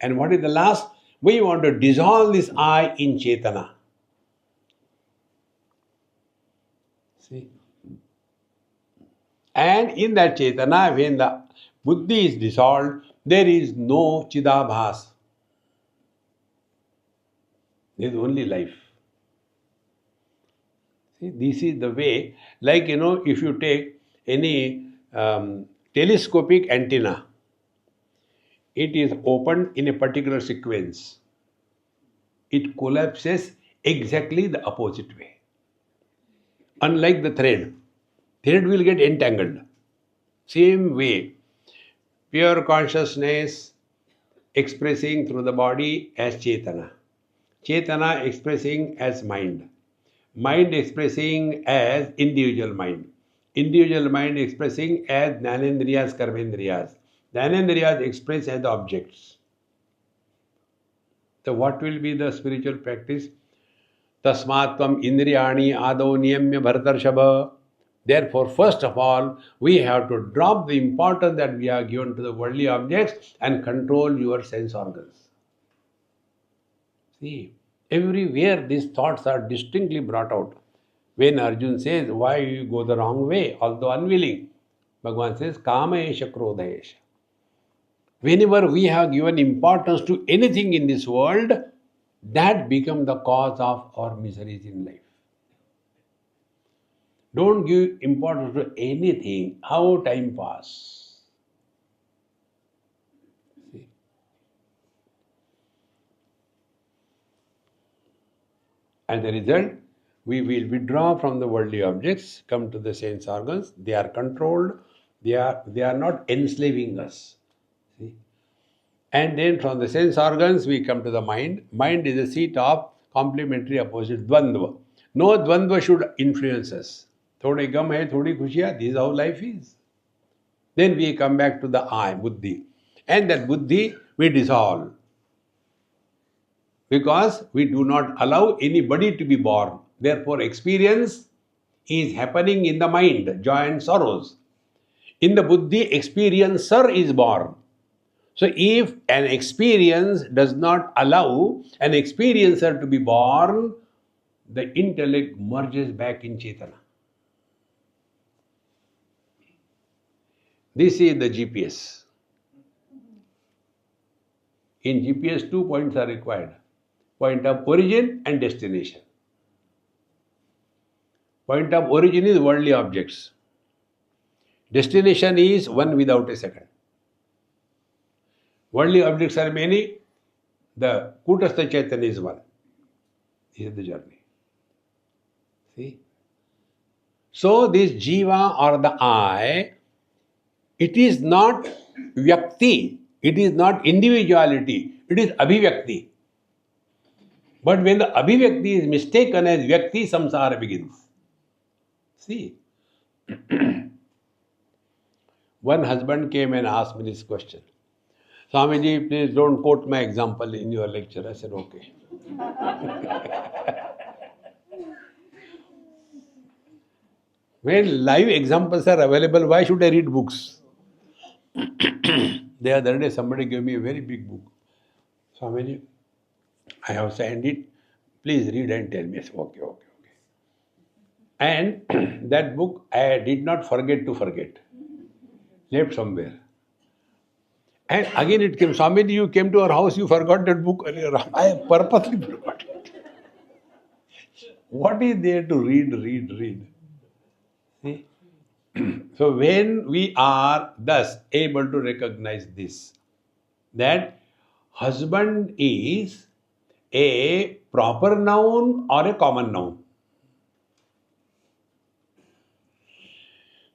And what is the last? We want to dissolve this I in Chetana. See? And in that Chetana, when the buddhi is dissolved, there is no Chidabhas. There is only life. See, this is the way, like, if you take any telescopic antenna, it is opened in a particular sequence. It collapses exactly the opposite way. Unlike the thread will get entangled. Same way, pure consciousness expressing through the body as Chetana. Chetana expressing as mind. Mind expressing as individual mind. Individual mind expressing as Jnanendriyas, Karmendriyas. Jnanendriyas express as objects. So what will be the spiritual practice? Tasmatvam indriyani adau niyamya bharatarshava. Therefore, first of all, we have to drop the importance that we are given to the worldly objects and control your sense organs. See, everywhere these thoughts are distinctly brought out. When Arjun says, why you go the wrong way, although unwilling, Bhagavan says, Kama esha krodha esha. Whenever we have given importance to anything in this world, that becomes the cause of our miseries in life. Don't give importance to anything, how time passes. See? As a result, we will withdraw from the worldly objects, come to the sense organs, they are controlled, They are not enslaving us. See? And then from the sense organs we come to the mind. Mind is the seat of complementary opposite dvandva. No dvandva should influence us. Thodi gam hai, thodi khushiya. This is how life is. Then we come back to the I, buddhi. And that buddhi we dissolve. Because we do not allow anybody to be born. Therefore, experience is happening in the mind, joy and sorrows. In the buddhi, experiencer is born. So, if an experience does not allow an experiencer to be born, the intellect merges back in Chetana. This is the GPS. In GPS, 2 points are required: point of origin and destination. Point of origin is worldly objects. Destination is one without a second. Worldly objects are many. The Kutastha Chaitanya is one. This is the journey. See? So this Jiva or the I, it is not Vyakti. It is not individuality. It is Abhivyakti. But when the Abhivyakti is mistaken as Vyakti, samsara begins. See? One husband came and asked me this question. Swamiji, please don't quote my example in your lecture. I said, okay. When live examples are available, why should I read books? The other day, somebody gave me a very big book. Swamiji, I have signed it. Please read and tell me. I said, okay. And that book, I did not forget to forget. Left somewhere. And again it came, Swamiji, you came to our house, you forgot that book. I purposely forgot it. What is there to read? See? So when we are thus able to recognize this, that husband is a proper noun or a common noun.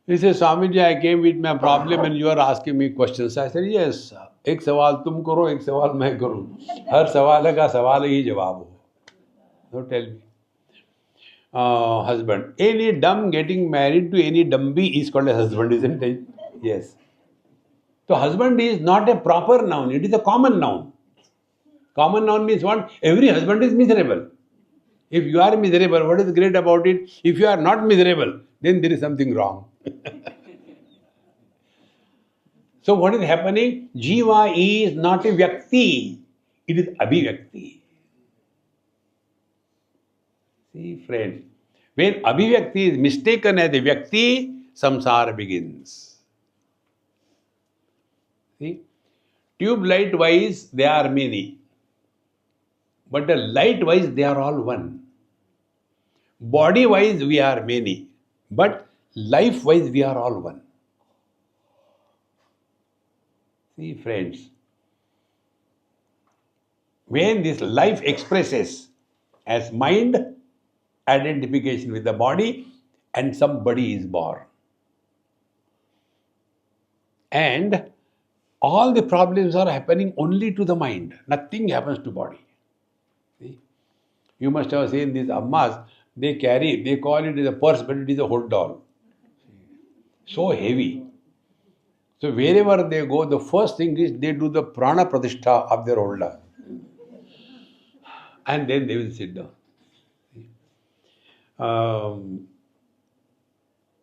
He says, Swamiji, I came with my problem and you are asking me questions. I said, yes, एक सवाल तुम करो, एक सवाल मैं करूँ. हर सवाल का सवाल ही जवाब हो. So tell me. Husband. Any dumb getting married to any dumbie is called a husband, isn't it? Yes. So husband is not a proper noun, it is a common noun. Common noun means what? Every husband is miserable. If you are miserable, what is great about it? If you are not miserable, then there is something wrong. So what is happening? Jiva is not a Vyakti, it is Abhivyakti. See, friends, when Abhivyakti is mistaken as a Vyakti, samsara begins. See, tube light wise, they are many. But the light wise, they are all one. Body wise, we are many. But life wise, we are all one. See, friends, when this life expresses as mind, identification with the body, and somebody is born. And all the problems are happening only to the mind. Nothing happens to body. See? You must have seen these ammas, they call it as a purse, but it is a whole doll. So heavy. So wherever they go, the first thing is they do the prana pratishtha of their holder. And then they will sit down.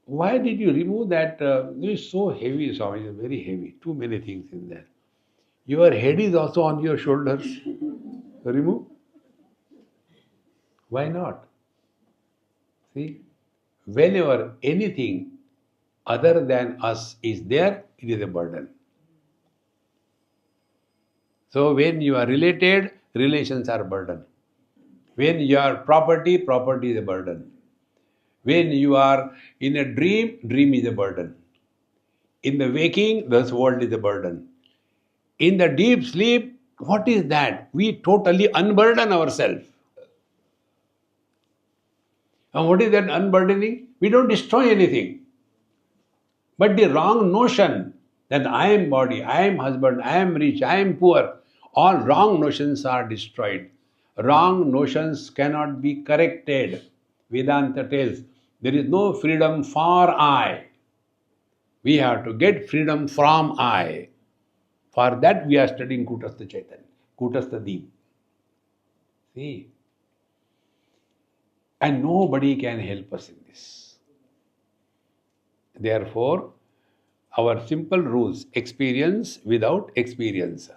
Why did you remove that? It is so heavy, Swami, it's very heavy. Too many things in there. Your head is also on your shoulders. Remove. Why not? See, whenever anything other than us is there, it is a burden. So when you are related, relations are a burden. When you are property, property is a burden. When you are in a dream, dream is a burden. In the waking, this world is a burden. In the deep sleep, what is that? We totally unburden ourselves. And what is that unburdening? We don't destroy anything. But the wrong notion that I am body, I am husband, I am rich, I am poor, all wrong notions are destroyed. Wrong notions cannot be corrected. Vedanta tells there is no freedom for I. We have to get freedom from I. For that we are studying Kutastha Chaitanya, Kutastha Deep. See? And nobody can help us in this. Therefore, our simple rules, experience without experiencer.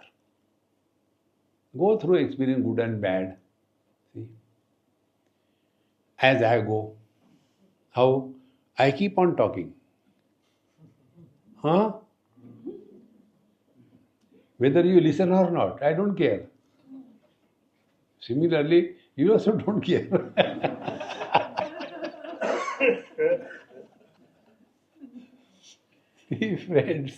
Go through experience good and bad. See? As I go. How? I keep on talking. Huh? Whether you listen or not, I don't care. Similarly, you also don't care. Friends,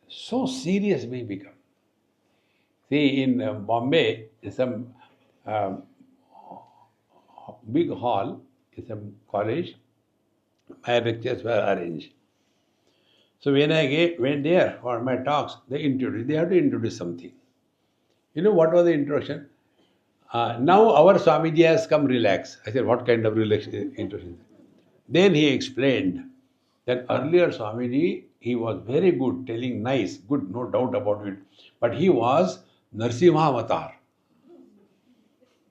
so serious we become. See, in Bombay, some um, big hall, in some college, my lectures were arranged. So when I went there for my talks, they have to introduce something. You know what was the introduction? Now our Swamiji has come, relax. I said, what kind of relax introduction? Then he explained that earlier Swamiji, he was very good, telling nice, good, no doubt about it. But he was Narsimha Avatar.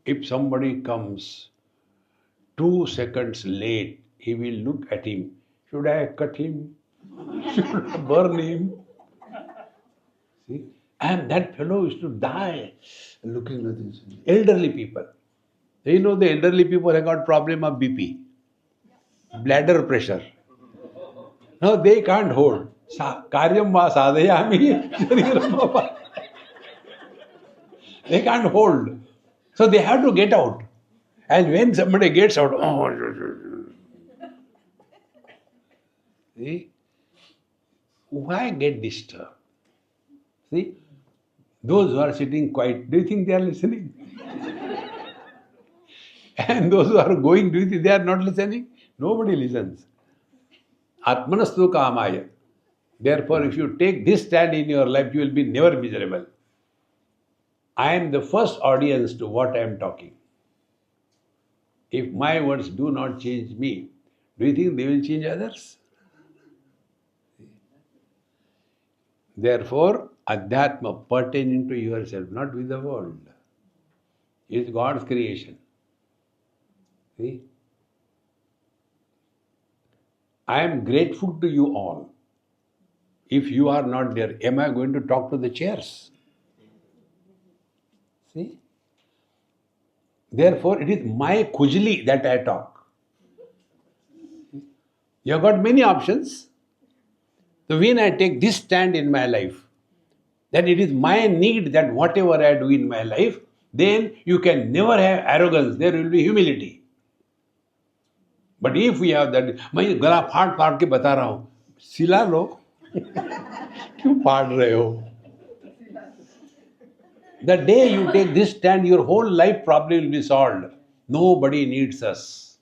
If somebody comes 2 seconds late, he will look at him. Should I cut him? Should I burn him? See? And that fellow used to die looking at this. Elderly people. You know the elderly people have got problem of BP, bladder pressure. No, they can't hold. Karyam va sadhayami shariram va. They can't hold. So they have to get out. And when somebody gets out, see? Why get disturbed? See? Those who are sitting quiet, do you think they are listening? And those who are going, do you think they are not listening? Nobody listens. Atmanastu kamaya. Therefore, if you take this stand in your life, you will be never miserable. I am the first audience to what I am talking. If my words do not change me, do you think they will change others? Therefore, Adhyatma pertaining to yourself, not with the world. It is God's creation. See? I am grateful to you all. If you are not there, am I going to talk to the chairs? See? Therefore, it is my khujli that I talk. You have got many options. So when I take this stand in my life, that it is my need that whatever I do in my life, then you can never have arrogance. There will be humility. But if we have that, मैं गला फाड़ के बता रहा हूँ, सिला लो, क्यों फाड़ रहे हो? The day you take this stand, your whole life problem will be solved. Nobody needs us.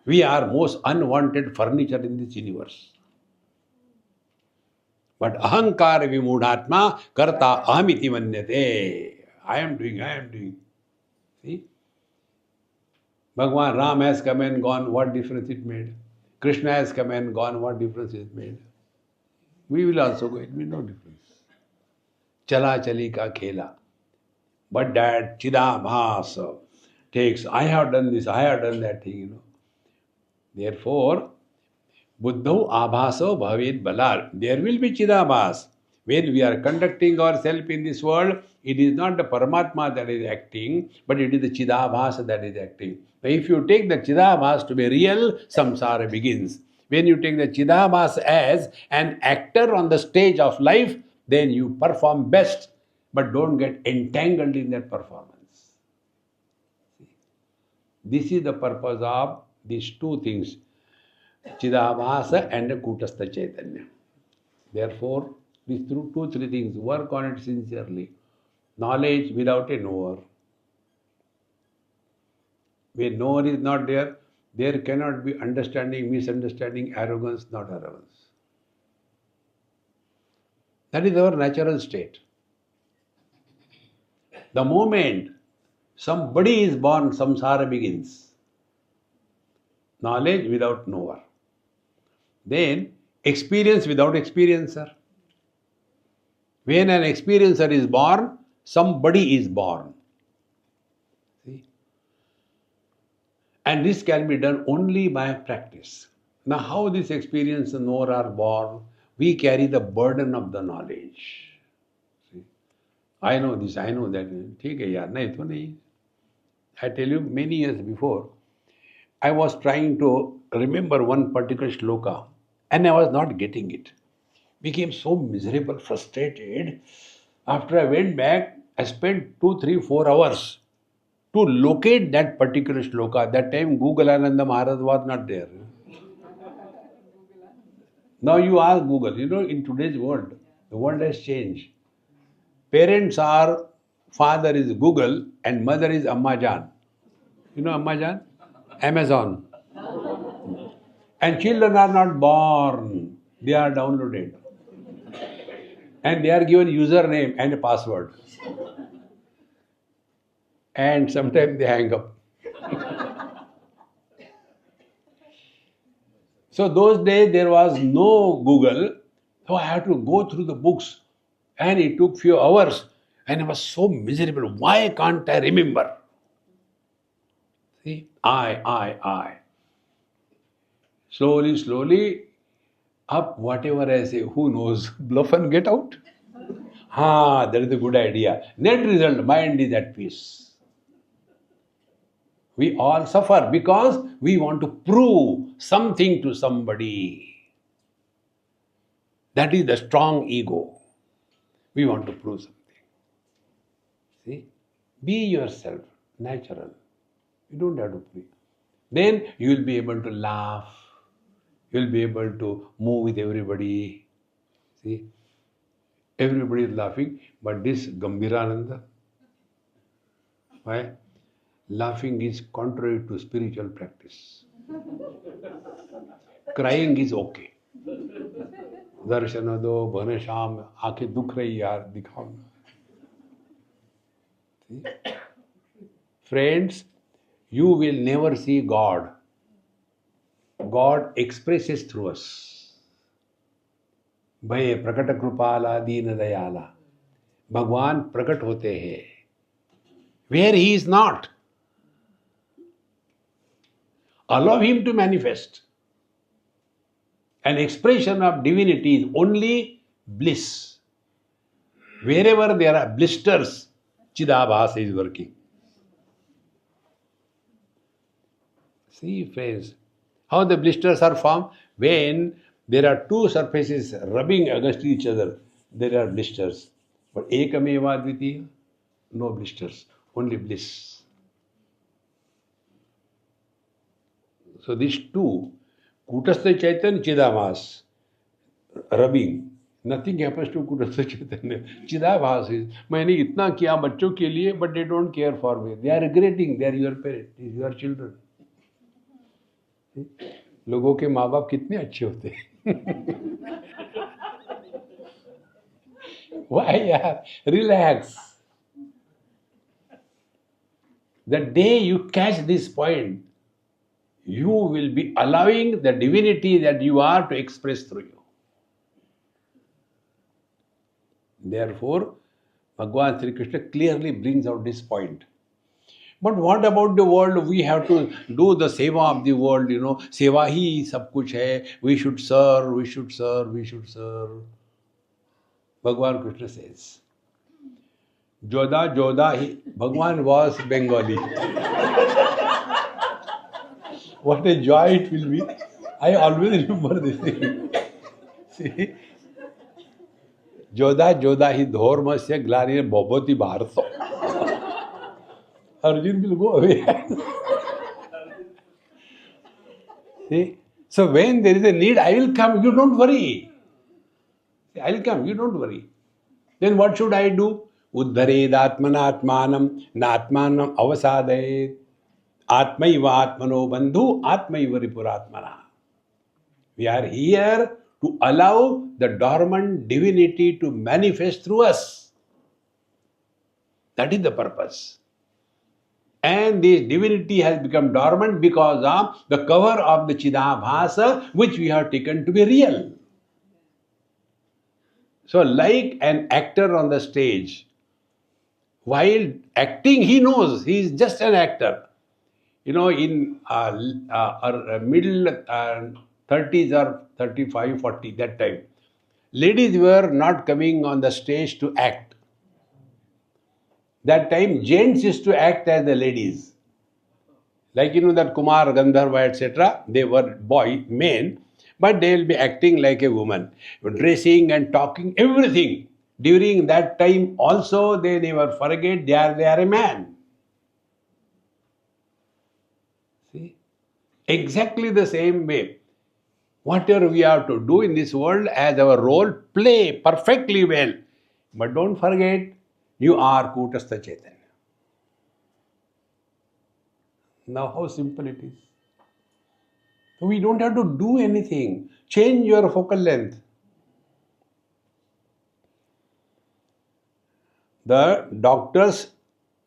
We are most unwanted furniture in this universe. But ahankar vimudhatma karta ahamiti manyate. I am doing. See? Bhagwan Ram has come and gone, what difference it made? Krishna has come and gone, what difference it made? We will also go, it will no difference. Chala chali ka khela. But that Chidabhas takes, I have done this, I have done that thing, Therefore, Buddhau abhaso bhavid balar. There will be Chidabhas. When we are conducting ourselves in this world, it is not the Paramatma that is acting, but it is the Chidabhas that is acting. But if you take the Chidabhas to be real, samsara begins. When you take the Chidabhas as an actor on the stage of life, then you perform best, but don't get entangled in that performance. This is the purpose of these two things, Chidabhasa and Kutastha Chaitanya. Therefore, these two, three things, work on it sincerely. Knowledge without a knower. When knower is not there, there cannot be understanding, misunderstanding, arrogance, not arrogance. That is our natural state. The moment somebody is born, samsara begins. Knowledge without knower. Then experience without experiencer. When an experiencer is born, somebody is born. See? And this can be done only by practice. Now, how this experience and knower are born? We carry the burden of the knowledge. See? I know this, I know that. ठीक है यार, नहीं तो नहीं. I tell you, many years before, I was trying to remember one particular shloka and I was not getting it. Became so miserable, frustrated. After I went back, I spent 2, 3, 4 hours to locate that particular shloka. That time Google Ananda Maharaj was not there. Now you ask Google. You know, in today's world, the world has changed. Parents are, father is Google and mother is Amma Jan. You know Amma Jan? Amazon. And children are not born. They are downloaded. And they are given username and a password. And sometimes they hang up. So those days there was no Google. So I had to go through the books. And it took few hours. And I was so miserable. Why can't I remember? See? I. Slowly, up whatever I say, who knows, bluff and get out. That is a good idea. Net result, mind is at peace. We all suffer because we want to prove something to somebody. That is the strong ego. We want to prove something. See? Be yourself, natural. You don't have to prove. Then you will be able to laugh. You will be able to move with everybody. See? Everybody is laughing, but this Gambhirananda, why? Laughing is contrary to spiritual practice. Crying is okay. Darshana do, bhane sham, aankhein dukh rahi yaar, dikhao na. See? Friends, you will never see God. God expresses through us. Bhaye prakata krupala deen dayala. Bhagwan prakat hote hai. Where he is not. Allow him to manifest. An expression of divinity is only bliss. Wherever there are blisters, Chidabhasa is working. See, friends, how the blisters are formed? When there are two surfaces rubbing against each other, there are blisters. But Ekameva Dvitiya, no blisters, only bliss. So these two, Kutastha Chaitanya, Chidabhas, rubbing. Nothing happens to Kutastha Chaitanya. Chidabhas is, मैंने इतना किया बच्चों के लिए, but they don't care for me. They are regretting, they are your parents, your children. लोगों के माँ बाप कितने अच्छे होते हैं. Why yaar? Relax. The day you catch this point, you will be allowing the divinity that you are to express through you. Therefore, Bhagavan Sri Krishna clearly brings out this point. But what about the world? We have to do the seva of the world, you know. Seva hi sab kuch hai. We should serve, we should serve, we should serve. Bhagavan Krishna says, Joda hi. Bhagavan was Bengali. What a joy it will be. I always remember this thing. See? Joda hi dhormasya glari bhoboti bharto. Arjun will go away. See? So when there is a need, I will come. You don't worry. I will come. You don't worry. Then what should I do? Uddhared atmanatmanam natmanam avasadayet. Atmaiva Atmano Bandhu, Atmaiva Ripuratmana. We are here to allow the dormant divinity to manifest through us. That is the purpose. And this divinity has become dormant because of the cover of the Chidabhasa, which we have taken to be real. So, like an actor on the stage, while acting, he knows he is just an actor. You know, in middle 30s or 35, 40, that time, ladies were not coming on the stage to act. That time, gents used to act as the ladies. Like, that Kumar, Gandharva, etc., they were men, but they will be acting like a woman, dressing and talking, everything. During that time also, they never forget they are a man. See? Exactly the same way. Whatever we have to do in this world as our role, play perfectly well. But don't forget, you are Kutastha Chaitanya. Now how simple it is. So we don't have to do anything. Change your focal length. The doctors,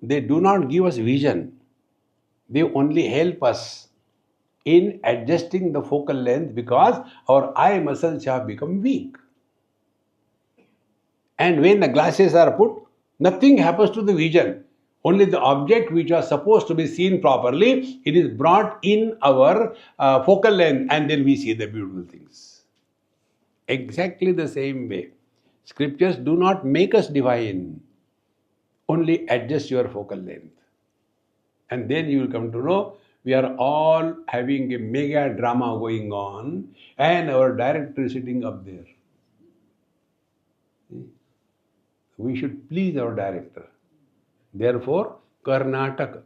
they do not give us vision. They only help us in adjusting the focal length because our eye muscles have become weak. And when the glasses are put, nothing happens to the vision. Only the object which was supposed to be seen properly, it is brought in our focal length and then we see the beautiful things. Exactly the same way. Scriptures do not make us divine. Only adjust your focal length. And then you will come to know we are all having a mega drama going on and our director is sitting up there. We should please our director. Therefore, Karnataka.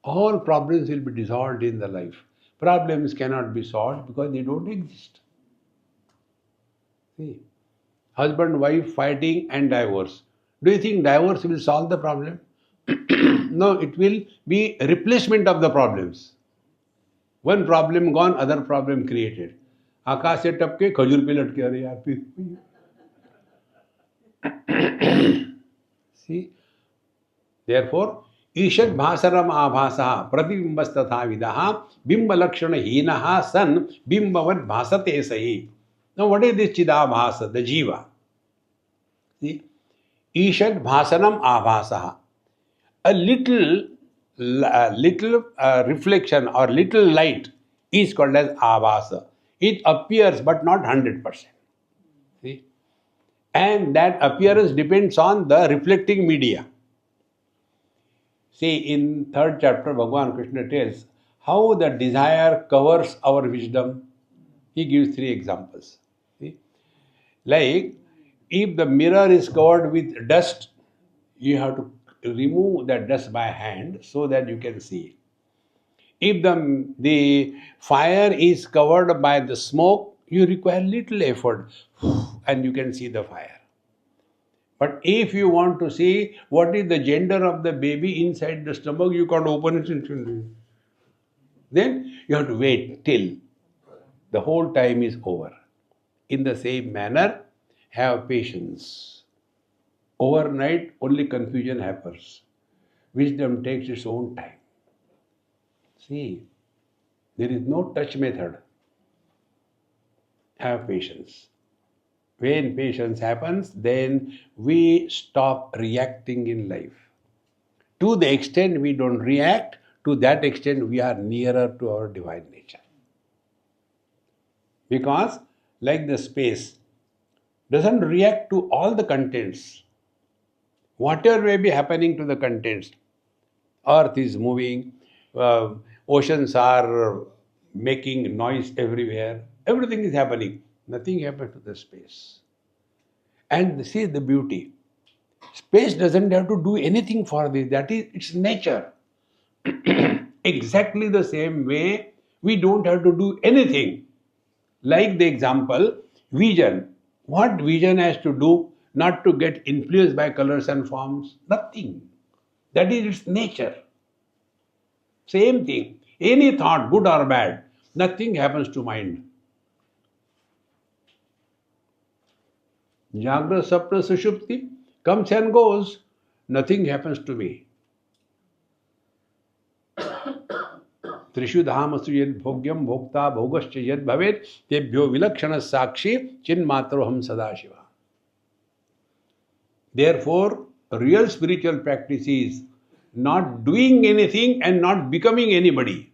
All problems will be dissolved in the life. Problems cannot be solved because they don't exist. See, husband, wife fighting and divorce. Do you think divorce will solve the problem? No, it will be a replacement of the problems. One problem gone, other problem created. आकाश से टपके खजूर पे लटके अरे यार फिर See, therefore, ईषद भासरम आभासः प्रतिबिंबस्तथा विदः बिंब लक्षण हीनः सन बिंबवद भासते सही. Now, what is this chidabhasa, the jiva? See, ईषद भासरम आभासः. A little reflection or little light is called as abhasa. It appears but not 100%. See? And that appearance depends on the reflecting media. See, in 3rd chapter, Bhagavan Krishna tells how the desire covers our wisdom. He gives 3 examples. See? Like, if the mirror is covered with dust, you have to remove that dust by hand so that you can see. If the fire is covered by the smoke, you require little effort and you can see the fire. But if you want to see what is the gender of the baby inside the stomach, you can't open it instantly. Then you have to wait till the whole time is over. In the same manner, have patience. Overnight, only confusion happens. Wisdom takes its own time. See, there is no touch method. Have patience. When patience happens, then we stop reacting in life. To the extent we don't react, to that extent we are nearer to our divine nature. Because, like the space, doesn't react to all the contents. Whatever may be happening to the contents, earth is moving, oceans are making noise everywhere, everything is happening. Nothing happens to the space. And see the beauty. Space doesn't have to do anything for this, that is its nature. Exactly the same way, we don't have to do anything. Like the example, vision. What vision has to do? Not to get influenced by colors and forms, nothing. That is its nature. Same thing. Any thought, good or bad, nothing happens to mind. Jagra, Sapna, Sushupti comes and goes. Nothing happens to me. Trishu dhamasu yad bhogyam bhokta bhogascha yad bhavet tebhyo vilakshana sakshi chinmatroham sadashiva. Therefore, real spiritual practice is not doing anything and not becoming anybody.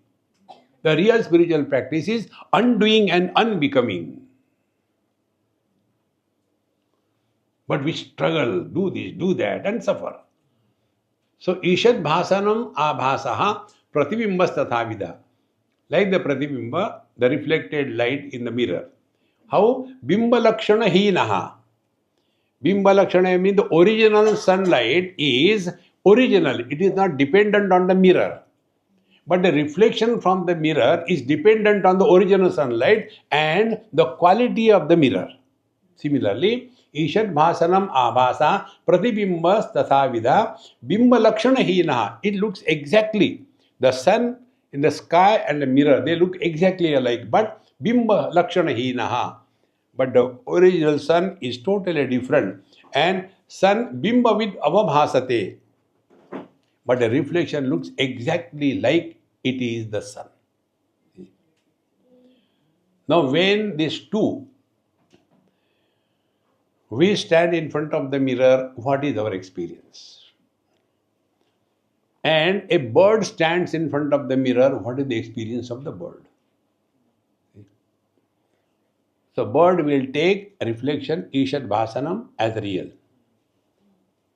The real spiritual practice is undoing and unbecoming. But we struggle, do this, do that, and suffer. So, Ishad Bhasanam Abhasaha Pratibimbas Tathavida. Like the Pratibimba, the reflected light in the mirror. How? Bimba Lakshana Hinaha. Bimba Lakshana means the original sunlight is original. It is not dependent on the mirror. But the reflection from the mirror is dependent on the original sunlight and the quality of the mirror. Similarly, Ishad Bhasanam Abhasa Pratibimbas Tathavida Bimba Lakshana Hinaha. It looks exactly. The sun in the sky and the mirror, they look exactly alike. But Bimba Lakshana Hinaha. But the original sun is totally different. And sun Bimba with Avabhasate. But the reflection looks exactly like it is the sun. Now, when these two, we stand in front of the mirror, what is our experience? And a bird stands in front of the mirror, what is the experience of the bird? So, bird will take reflection, Ishad Bhasanam, as real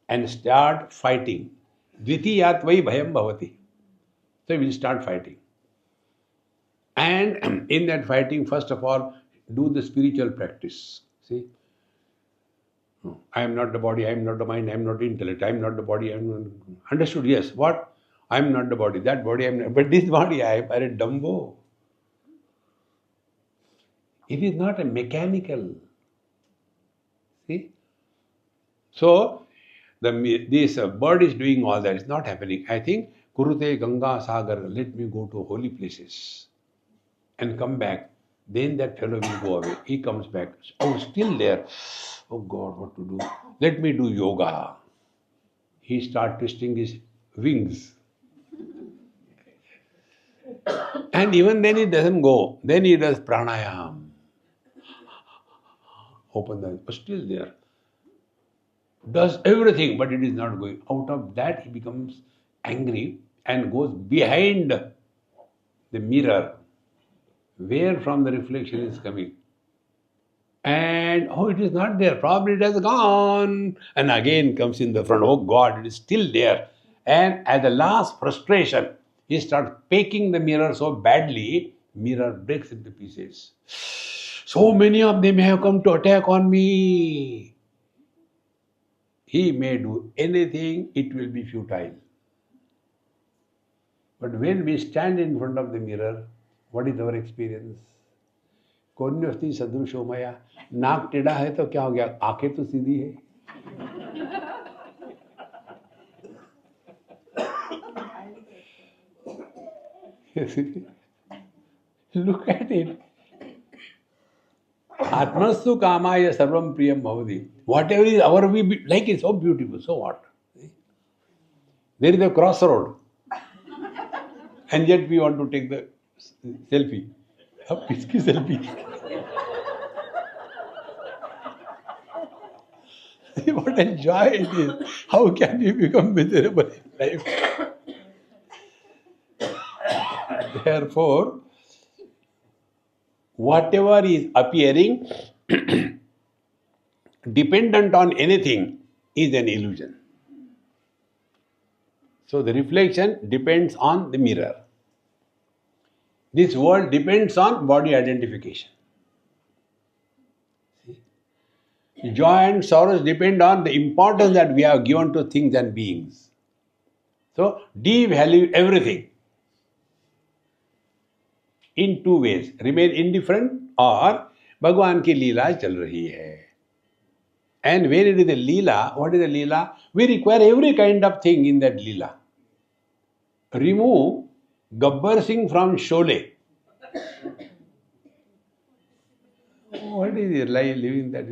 and start fighting. Dvitiyatvai bhayam bhavati. So, we will start fighting. And in that fighting, first of all, do the spiritual practice. See? I am not the body, I am not the mind, I am not the intellect, I am not the body, I am not... Understood? Yes. What? I am not the body, that body I am not. But this body I am a Dumbo. It is not a mechanical. See? So, this bird is doing all that. It's not happening. I think, Kurute Ganga Sagar, let me go to holy places and come back. Then that fellow will go away. He comes back. Oh, still there. Oh God, what to do? Let me do yoga. He starts twisting his wings. And even then it doesn't go. Then he does pranayam. Open the eyes, but still there. Does everything, but it is not going. Out of that he becomes angry and goes behind the mirror, where from the reflection is coming. And oh, it is not there. Probably it has gone. And again comes in the front. Oh God, it is still there. And at the last frustration, he starts peking the mirror so badly, mirror breaks into pieces. So many of them have come to attack on me. He may do anything, it will be futile. But when we stand in front of the mirror, what is our experience? कौन्यस्ति सदृशो मया, नाक टेढ़ा है तो क्या हो गया, आंखें तो सीधी है. Look at it. Atmastu kamaya sarvam priyam bhavati. Whatever is our we like is so beautiful. So what? There is a crossroad, and yet we want to take the selfie. अब किसकी selfie? What a joy it is. How can we become miserable in life? Therefore, whatever is appearing dependent on anything is an illusion. So the reflection depends on the mirror. This world depends on body identification. See? Joy and sorrows depend on the importance that we have given to things and beings. So devalue everything in two ways. Remain indifferent or भगवान की लीला चल रही है. And when it is a Leela, what is a Leela? We require every kind of thing in that Leela. Remove Gabbar Singh from Sholay. What is it like living that?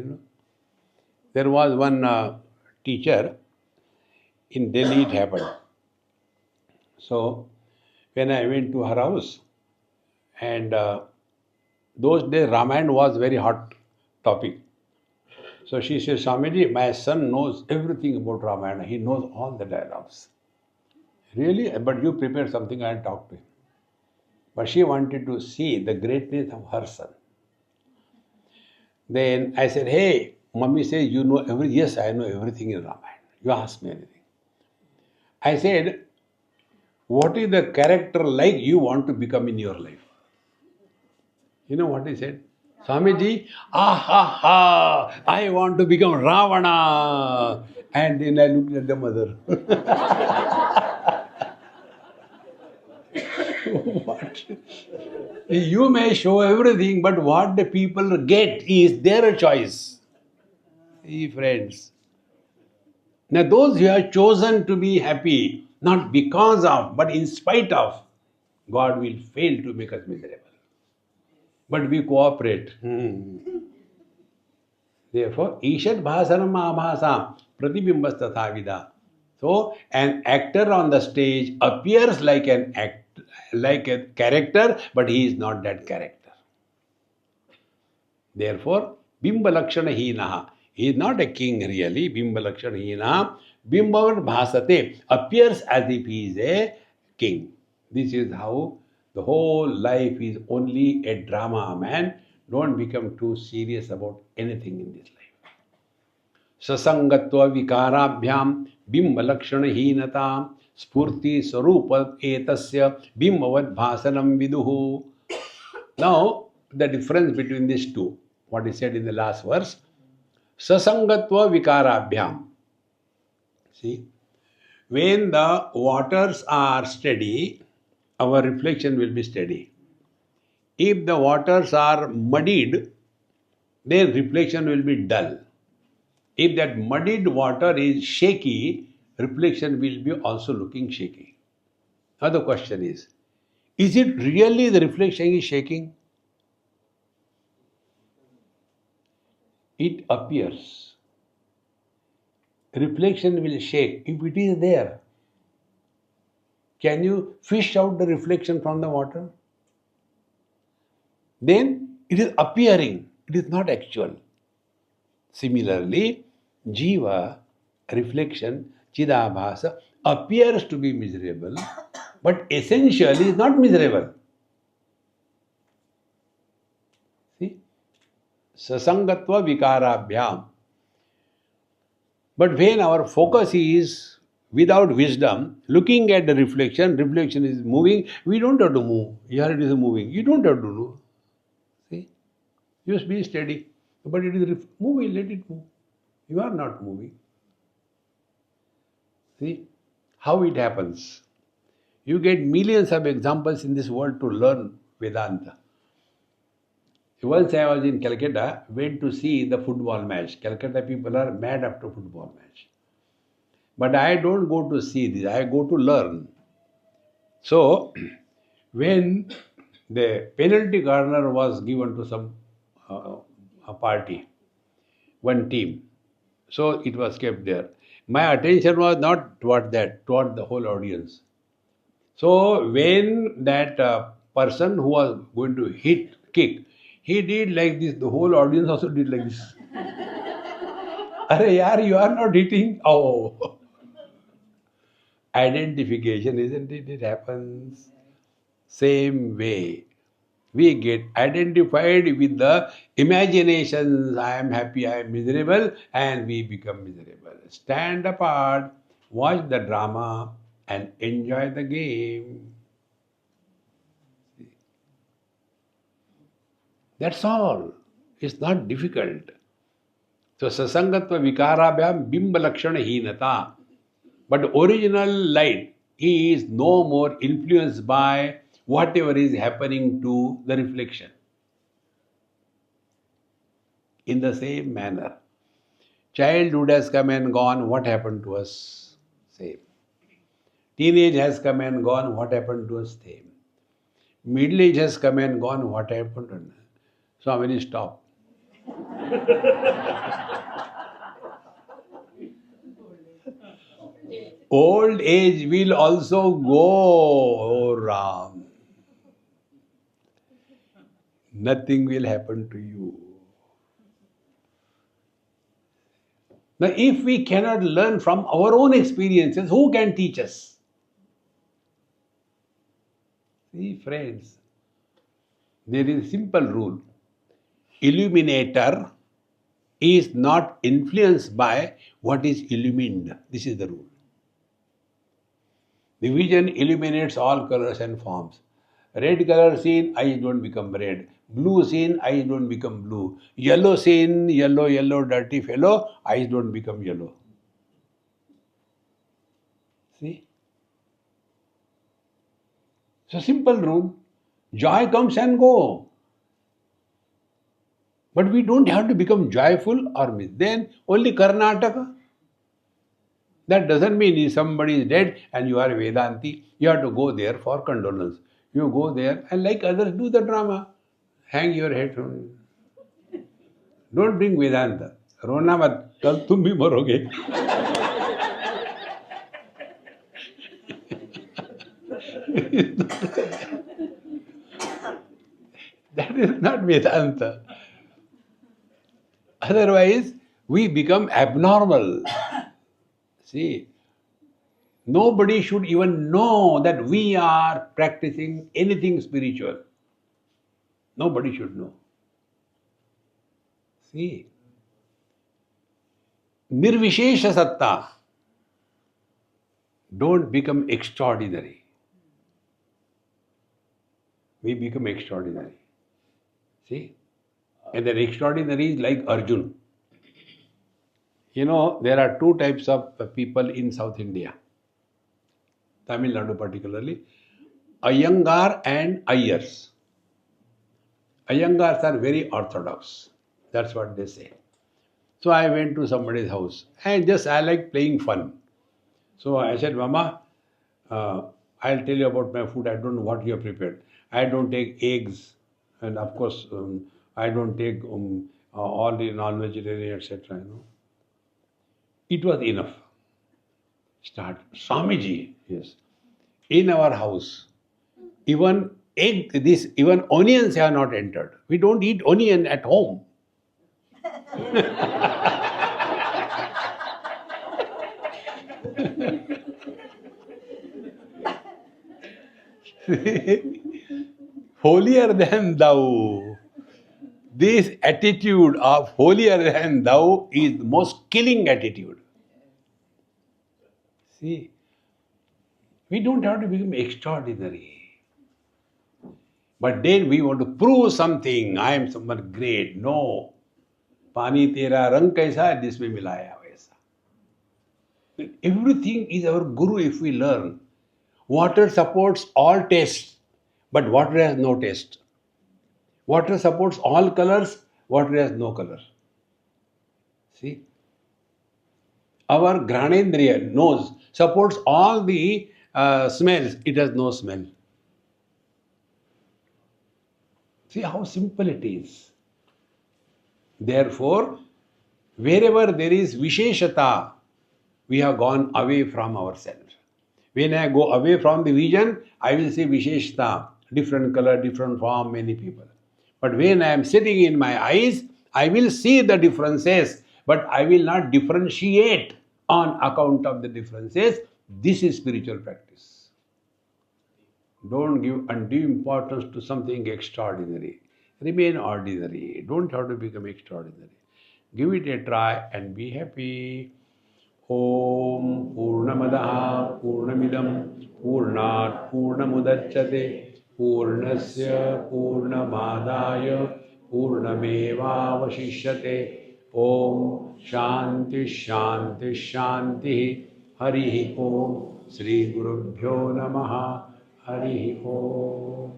There was one teacher in Delhi, it happened. So, when I went to her house, and those days Ramayana was very hot topic. So she said, Swamiji, my son knows everything about Ramayana. He knows all the dialogues. Really? But you prepared something and talked to him. But she wanted to see the greatness of her son. Then I said, hey, Mummy says you know everything. Yes, I know everything in Ramayana. You ask me anything. I said, what is the character like you want to become in your life? You know what he said? Swamiji, I want to become Ravana. And then I looked at the mother. What? You may show everything, but what the people get is their choice. See, friends. Now, those who have chosen to be happy, not because of, but in spite of, God will fail to make us miserable. But we cooperate. Therefore, Ishad Bhasanam Abhasam Pratibhimbas Tathavida. So, an actor on the stage appears like like a character, but he is not that character. Therefore, Bimba Lakshana Hinaha. He is not a king really. Bimba Lakshana Hinaha. Bimbavar Bhasate appears as if he is a king. This is how the whole life is only a drama, man. Don't become too serious about anything in this life. Sasangatva vikarabhyam bimba lakshana hinata spurti sarupa etasya bimbavad bhasanam viduhu. Now, the difference between these two, what is said in the last verse, sasangatva vikarabhyam. See, when the waters are steady, our reflection will be steady. If the waters are muddied, then reflection will be dull. If that muddied water is shaky, reflection will be also looking shaky. Now the question is it really the reflection is shaking? It appears. Reflection will shake if it is there. Can you fish out the reflection from the water? Then it is appearing, it is not actual. Similarly, Jiva, reflection, Chidabhasa, appears to be miserable, but essentially is not miserable. See? Sasangatva vikarabhyam. But when our focus is without wisdom, looking at the reflection is moving, we don't have to move. Here it is moving. You don't have to do. See? Just be steady. But it is moving, let it move. You are not moving. See how it happens. You get millions of examples in this world to learn Vedanta. Once I was in Calcutta, went to see the football match. Calcutta people are mad after football match. But I don't go to see this, I go to learn. So, when the penalty corner was given to some a party, one team, so it was kept there. My attention was not toward that, toward the whole audience. So when that person who was going to kick, he did like this. The whole audience also did like this. Arey yaar, you are not hitting. Oh. Identification, isn't it? It happens same way. We get identified with the imaginations. I am happy, I am miserable, and we become miserable. Stand apart, watch the drama, and enjoy the game. That's all. It's not difficult. So, sasangatva vikarabhyam bimba lakshana hinata. But original light is no more influenced by whatever is happening to the reflection. In the same manner, Childhood has come and gone, what happened to us? Same. Teenage has come and gone, what happened to us? Same. Middle age has come and gone, what happened to us? So how many stop? Old age will also go, oh Ram. Nothing will happen to you. Now, if we cannot learn from our own experiences, who can teach us? See, friends, there is a simple rule. Illuminator is not influenced by what is illumined. This is the rule. The vision illuminates all colors and forms. Red color seen, eyes don't become red. Blue seen, eyes don't become blue. Yellow seen, yellow, dirty fellow, eyes don't become yellow. See? So simple rule. Joy comes and go. But we don't have to become joyful or miss. Then only Karnataka. That doesn't mean if somebody is dead and you are Vedanti, you have to go there for condolence. You go there and like others do the drama. Hang your head. Don't bring Vedanta. रोना मत, कल तुम भी मरोगे. That is not Vedanta. Otherwise, we become abnormal. See, nobody should even know that we are practicing anything spiritual. Nobody should know. See, Nirvishesha Satta. Don't become extraordinary. We become extraordinary. See? And that extraordinary is like Arjun. You know, there are two types of people in South India. Tamil Nadu particularly. Iyengar and Ayers. Iyengars are very orthodox. That's what they say. So I went to somebody's house and I like playing fun. So I said, Mama, I'll tell you about my food. I don't know what you have prepared. I don't take eggs, and of course, I don't take all the non-vegetarian, etc. You know. It was enough. Start. Swamiji, yes. In our house, even even onions have not entered. We don't eat onion at home. Holier than thou. This attitude of holier than thou is the most killing attitude. See, we don't have to become extraordinary. But then we want to prove something. I am someone great. No. Pani tera rang kaisa, jisme milaya waisa. Everything is our guru if we learn. Water supports all tastes, but water has no taste. Water supports all colors, water has no color. See? Our Granendriya, nose, supports all the smells, it has no smell. See how simple it is. Therefore, wherever there is Visheshata, we have gone away from ourselves. When I go away from the vision, I will see Visheshata, different color, different form, many people. But when I am sitting in my eyes, I will see the differences, but I will not differentiate on account of the differences. This is spiritual practice. Don't give undue importance to something extraordinary. Remain ordinary. Don't have to become extraordinary. Give it a try and be happy. Om Purnamadaha Purnamidam Purnat Purnamudachyate Purnasya Purnamadaya Purnameva Vashishyate. Om Shanti Shanti Shanti. Hari Om. Sri Gurubhyo Namaha. Hari Om.